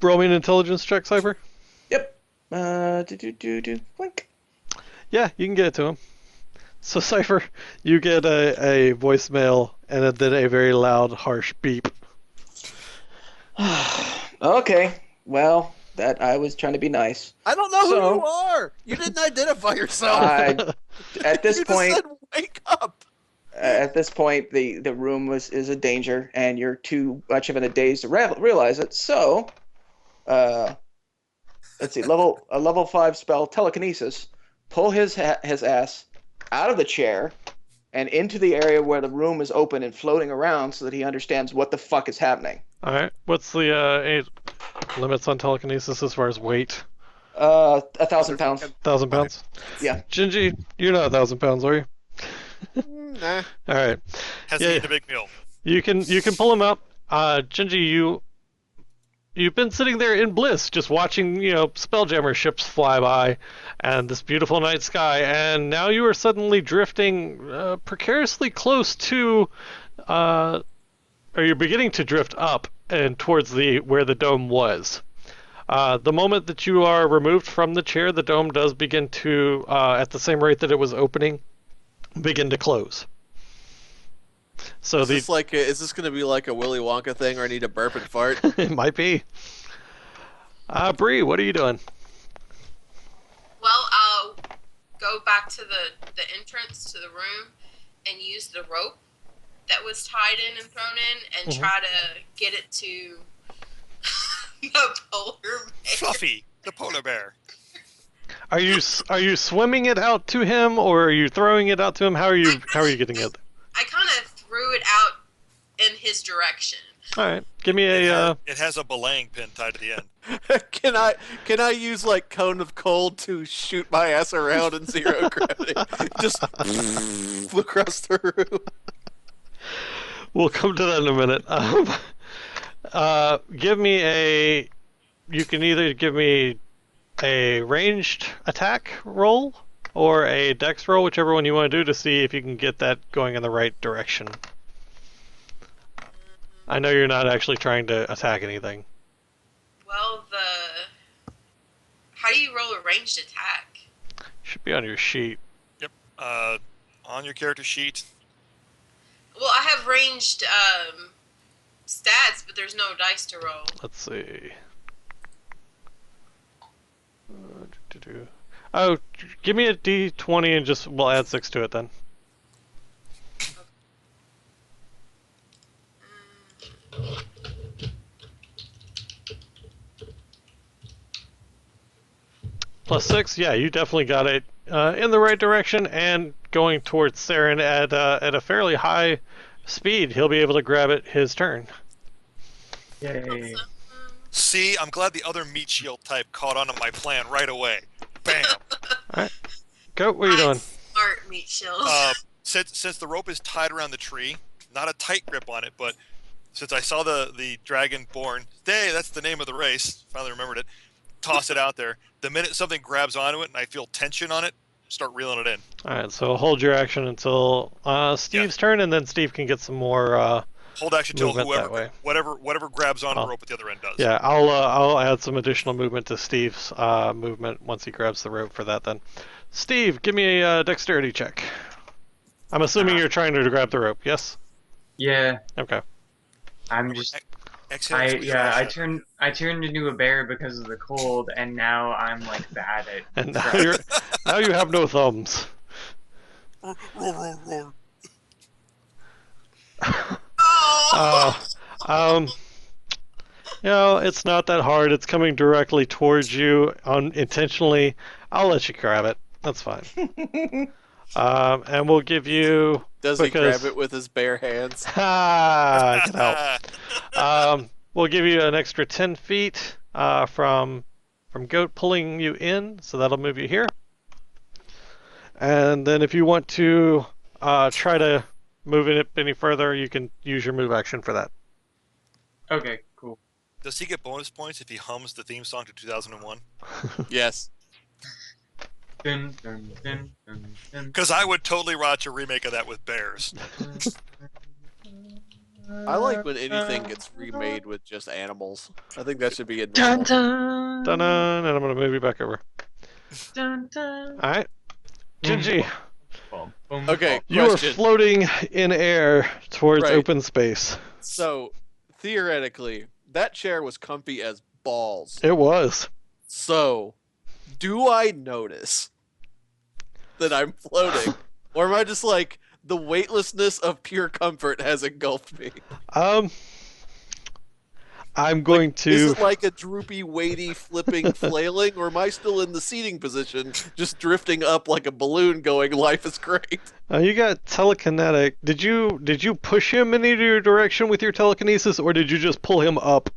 Roll me an intelligence check, Cypher. Yep. Blink. Yeah, you can get it to him. So, Cypher, you get a voicemail and then a very loud, harsh beep. Okay. Well, that I was trying to be nice. I don't know So- who you are. You didn't identify yourself. At this you point, just said, wake up. the room is a danger, and you're too much of in a daze to realize it. So, let's see, a level 5 spell, telekinesis. Pull his ass out of the chair and into the area where the room is open and floating around, so that he understands what the fuck is happening. All right. What's the limits on telekinesis as far as weight? 1,000 pounds. 1,000 pounds? Yeah. Gingy, you're not 1,000 pounds, are you? Nah. All right. Has Yeah. to eat a big meal. You can pull him up. Gingy, you've been sitting there in bliss, just watching, Spelljammer ships fly by, and this beautiful night sky, and now you are suddenly drifting precariously close to, or you're beginning to drift up and towards where the dome was. The moment that you are removed from the chair, the dome does begin to, at the same rate that it was opening, begin to close. So Is this going to be like a Willy Wonka thing, or I need to burp and fart? it might be. Bree, what are you doing? Well, I'll go back to the entrance to the room and use the rope that was tied in and thrown in and try to get it to the polar bear. Fluffy, the polar bear. Are you swimming it out to him, or are you throwing it out to him? How are you getting it? I kind of threw it out in his direction. All right, give me a. It has a belaying pin tied to the end. Can I use like cone of cold to shoot my ass around in zero gravity? Just across the room. We'll come to that in a minute. Give me a. You can either give me a ranged attack roll or a dex roll, whichever one you want to do, to see if you can get that going in the right direction. I know you're not actually trying to attack anything. Well, how do you roll a ranged attack? Should be on your sheet. Yep. On your character sheet. Well, I have ranged stats, but there's no dice to roll. Let's see. Oh, give me a d20 and we'll add 6 to it then. Plus 6, yeah, you definitely got it in the right direction and going towards Saren at a fairly high speed. He'll be able to grab it his turn. Yay. Awesome. See, I'm glad the other meat shield type caught on to my plan right away. Bam. Go, what are you doing? Smart meat shield. Since the rope is tied around the tree, not a tight grip on it, but since I saw the dragon born, hey, that's the name of the race. Finally remembered it. Toss it out there. The minute something grabs onto it and I feel tension on it, start reeling it in. All right, so hold your action until Steve's turn, and then Steve can get some more. Hold action till Movement that way. whatever grabs on the rope at the other end does. Yeah, I'll add some additional movement to Steve's movement once he grabs the rope for that. Then, Steve, give me a dexterity check. I'm assuming you're trying to grab the rope. Yes. Yeah, Okay. I'm just. Exhale, I squeeze your ass turned into a bear because of the cold, and now I'm like bad at. And now you have no thumbs. out. Roar, roar, roar. Oh! It's not that hard. It's coming directly towards you unintentionally. I'll let you grab it. That's fine. And we'll give you. Does he grab it with his bare hands? Ha! Get out. We'll give you an extra 10 feet from Goat pulling you in, so that'll move you here. And then if you want to try to move it any further, you can use your move action for that. Okay, cool. Does he get bonus points if he hums the theme song to 2001? Yes. Dun, dun, dun, dun, dun. Because I would totally watch a remake of that with bears. I like when anything gets remade with just animals. I think that should be a Dun, normal. dun, Dun-dun, and I'm going to move you back over. dun, dun. Alright. Gingy, Boom, boom, Okay, boom. you are question. floating in air towards Right. open space. So, theoretically, that chair was comfy as balls. It was. So, do I notice that I'm floating? Or am I just like, the weightlessness of pure comfort has engulfed me? I'm going to. Is it like a droopy, weighty, flipping, flailing, or am I still in the seating position, just drifting up like a balloon going, life is great? You got telekinetic. Did you push him in either direction with your telekinesis, or did you just pull him up?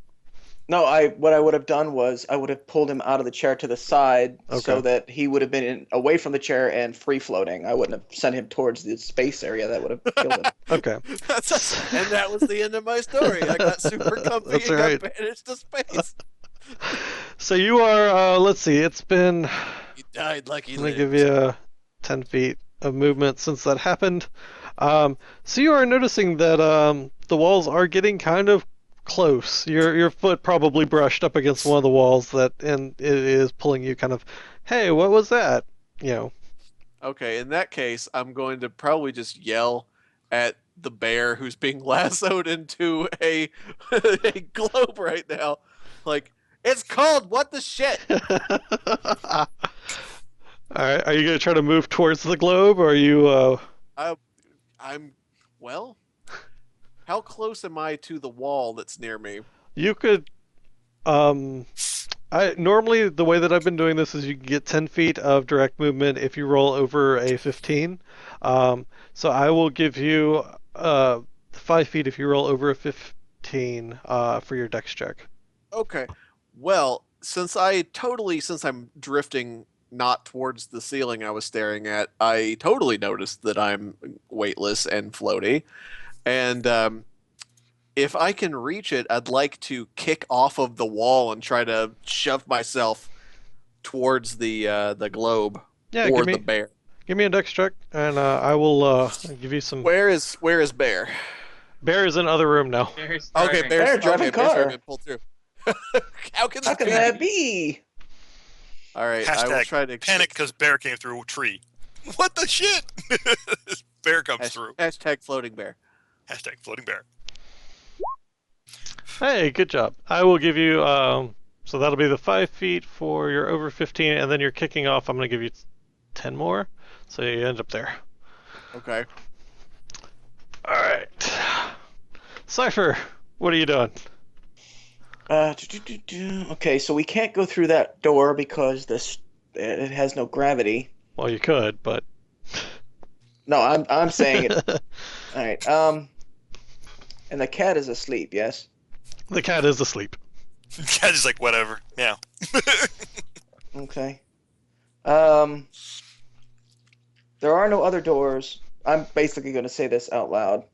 No, what I would have done was I would have pulled him out of the chair to the side so Okay. that he would have been away from the chair and free floating. I wouldn't have sent him towards the space area. That would have killed him. Okay. And that was the end of my story. I got super comfy That's and right. got banished to space. So you are. Let's see. It's been. He died like he I'm gonna lived. give you 10 feet of movement since that happened. So you are noticing that the walls are getting kind of close. Your foot probably brushed up against one of the walls and it is pulling you kind of, hey, what was that? You know. Okay, in that case, I'm going to probably just yell at the bear who's being lassoed into a globe right now. Like, it's cold, what the shit? All right. Are you gonna try to move towards the globe, or are you? I'm, well, how close am I to the wall that's near me? You could. Normally the way that I've been doing this is you can get 10 feet of direct movement if you roll over a 15. So I will give you 5 feet if you roll over a 15 for your dex check. Okay, well, since I'm drifting not towards the ceiling I was staring at, I totally noticed that I'm weightless and floaty. And if I can reach it, I'd like to kick off of the wall and try to shove myself towards the globe Yeah, or give me the bear. give me a dex check, and I will give you some. Where is Bear? Bear is in other room now. Bear's Okay, driving. Bear's driving Bear's car. been pulled through. How can How this can be? that be? All right, I will Hashtag try to panic because bear came through a tree. What the shit? Bear comes through. Hashtag floating bear. Hashtag floating bear. Hey, good job. I will give you so that'll be the 5 feet for your over 15, and then you're kicking off. I'm gonna give you 10 more, so you end up there. Okay. All right, Cypher, what are you doing? Okay, so we can't go through that door because it has no gravity. Well, you could, but No, I'm saying it. All right. And the cat is asleep. Yes. the cat is asleep. Cat is like, whatever. Yeah. Okay. There are no other doors. I'm basically going to say this out loud.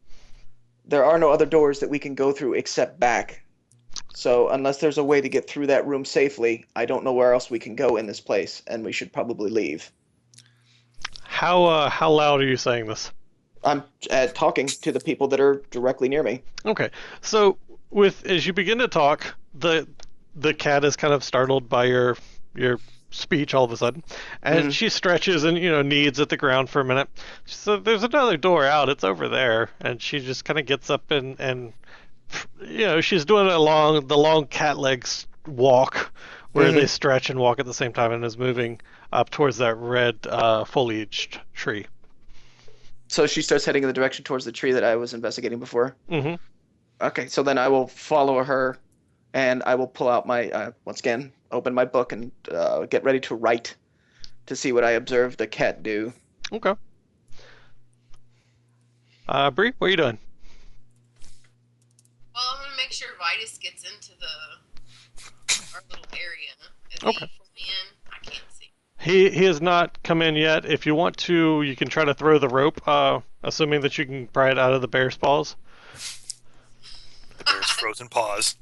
There are no other doors that we can go through except back. So unless there's a way to get through that room safely, I don't know where else we can go in this place, and we should probably leave. How loud are you saying this? I'm talking to the people that are directly near me. Okay, so as you begin to talk, the cat is kind of startled by your speech all of a sudden, and she stretches and kneads at the ground for a minute. So there's another door out. It's over there, and she just kind of gets up and she's doing the long cat legs walk where they stretch and walk at the same time, and is moving up towards that red foliaged tree. So she starts heading in the direction towards the tree that I was investigating before. Mm-hmm. Okay, so then I will follow her, and I will pull out my once again, open my book and get ready to write to see what I observed the cat do. Okay. Bree, what are you doing? Well, I'm gonna make sure Vitus gets into our little area. Is Okay. he fully in? I can't see. He has not come in yet. If you want to, you can try to throw the rope, assuming that you can pry it out of the bear's paws. The bear's frozen paws.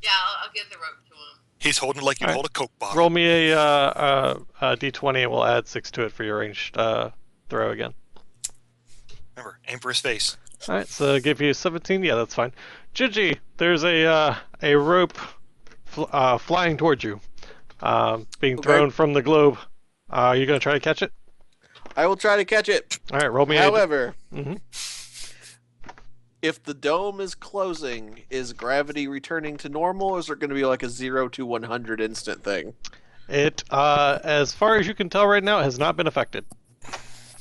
Yeah, I'll give the rope to him. He's holding it like you'd Alright. hold a Coke bottle. Roll me a d20 and we'll add 6 to it for your ranged throw again. Remember, aim for his face. Alright, so give you 17. Yeah, that's fine. Gigi, there's a rope flying towards you, being Okay. thrown from the globe. Are you going to try to catch it? I will try to catch it. Alright, roll me However, Mhm. if the dome is closing, is gravity returning to normal, or is it going to be like a 0 to 100 instant thing? It, as far as you can tell right now, it has not been affected.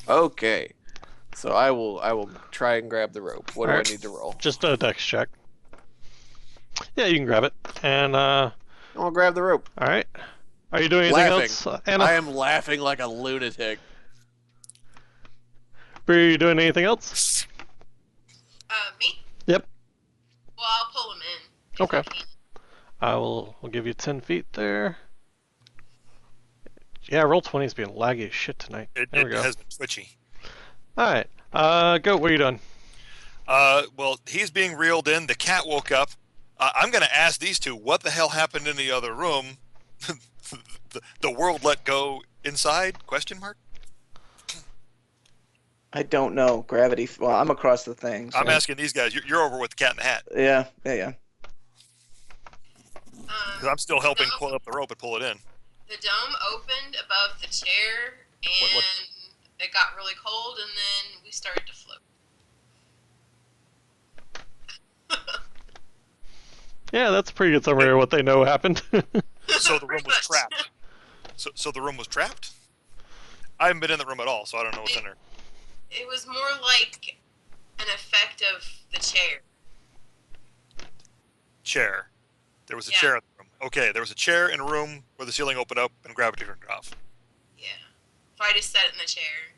Okay. So I will try and grab the rope. What Alright. do I need to roll? Just a dex check. Yeah, you can grab it. And, I'll grab the rope. alright. Are you doing anything else, Anna? I am laughing like a lunatic. Bree, are you doing anything else? Me? Yep. Well, I'll pull him in. if Okay. I can. We'll give you 10 feet there. Yeah, roll 20 is being laggy as shit tonight. It There we go. has been twitchy. Alright. Goat, what are you doing? Well, he's being reeled in. The cat woke up. I'm going to ask these two what the hell happened in the other room. the world let go inside? Question mark. I don't know. Gravity. Well, I'm across the thing. So. I'm asking these guys. You're over with the cat in the hat Yeah. because I'm still helping pull up the rope and pull it in. The dome opened above the chair, and What- it got really cold, and then we started to float. Yeah, that's a pretty good summary of what they know happened. So the room Pretty was much. trapped. So the room was trapped. I haven't been in the room at all, so I don't know what's in there. It was more like an effect of the chair. Chair. There was a Yeah. chair in the room. Okay, there was a chair in a room where the ceiling opened up and gravity turned off. Yeah. Vitus sat in the chair.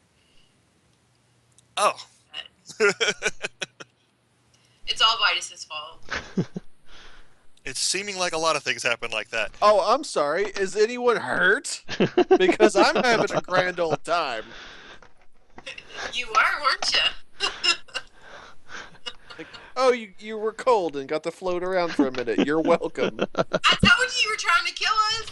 Oh. It's all Vitus's fault. It's seeming like a lot of things happen like that. Oh, I'm sorry. Is anyone hurt? Because I'm having a grand old time. You were, weren't you? Oh, you were cold and got to float around for a minute. You're welcome. I told you were trying to kill us.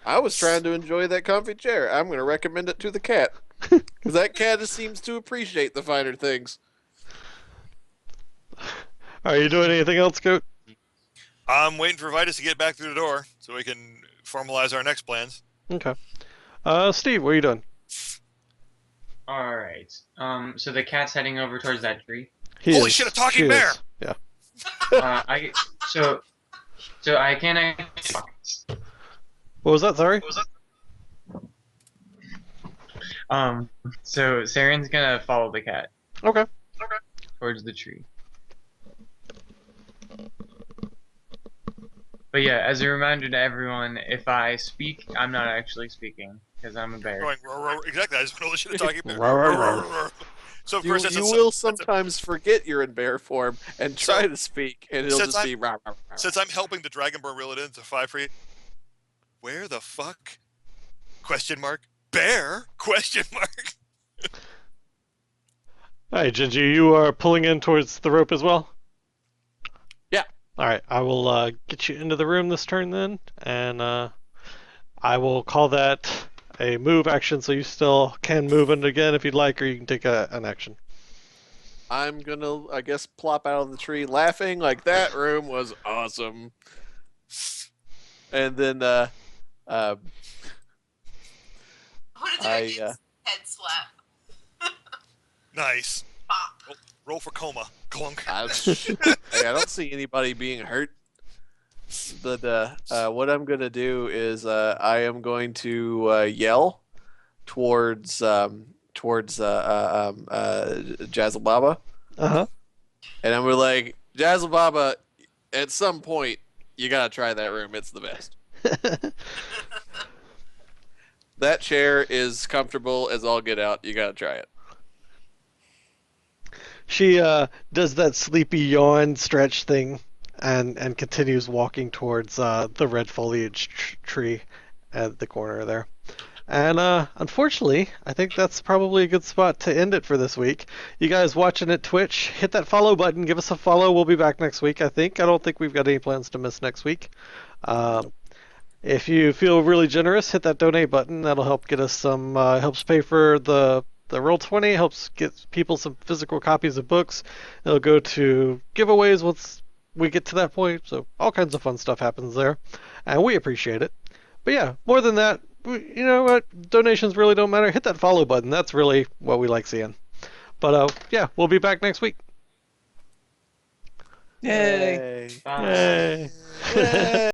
I was trying to enjoy that comfy chair. I'm going to recommend it to the cat. Because that cat seems to appreciate the finer things. Are you doing anything else, Goat? I'm waiting for Vitus to get back through the door so we can formalize our next plans. Okay. Steve, what are you doing? Alright. So the cat's heading over towards that tree. Holy shit, a talking he bear! is. Yeah. So I can't. What was that? Sorry? So Saren's gonna follow the cat Okay. towards the tree. But yeah, as a reminder to everyone, if I speak, I'm not actually speaking because I'm a bear. Going, roar, roar. Exactly, I just know the shit a talking bear. Roar, roar, Roar, roar. roar, roar. So of You, course that's you a- will that's a- sometimes forget you're in bear form and try So- to speak, and it'll since just be rah, rah, rah. Since I'm helping the Dragonborn reel it into 5 feet, where the fuck? Question mark. Bear? Question mark. Alright, Gigi, you are pulling in towards the rope as well? Yeah. Alright, I will get you into the room this turn then, and I will call that a move action, so you still can move it again if you'd like, or you can take an action. I'm gonna, I guess, plop out of the tree laughing like that room was awesome. And then, I want to do I, a good head slap. Nice. Bop. Roll for coma. Clunk. hey, I don't see anybody being hurt. But what I'm gonna do is I am going to yell towards Jazzle Baba, Uh-huh. and I'm gonna like, Jazzle Baba, at some point you gotta try that room. It's the best. That chair is comfortable as all get out. You gotta try it. She does that sleepy yawn stretch thing and continues walking towards the red foliage tree at the corner there. And unfortunately, I think that's probably a good spot to end it for this week. You guys watching at Twitch, hit that follow button. Give us a follow. We'll be back next week, I think. I don't think we've got any plans to miss next week. If you feel really generous, hit that donate button. That'll help get us some, helps pay for the Roll20, helps get people some physical copies of books. It'll go to giveaways once we get to that point. So all kinds of fun stuff happens there. And we appreciate it. But yeah, more than that, you know what? Donations really don't matter. Hit that follow button. That's really what we like seeing. But yeah, we'll be back next week. Yay. Bye. Yay. Yay.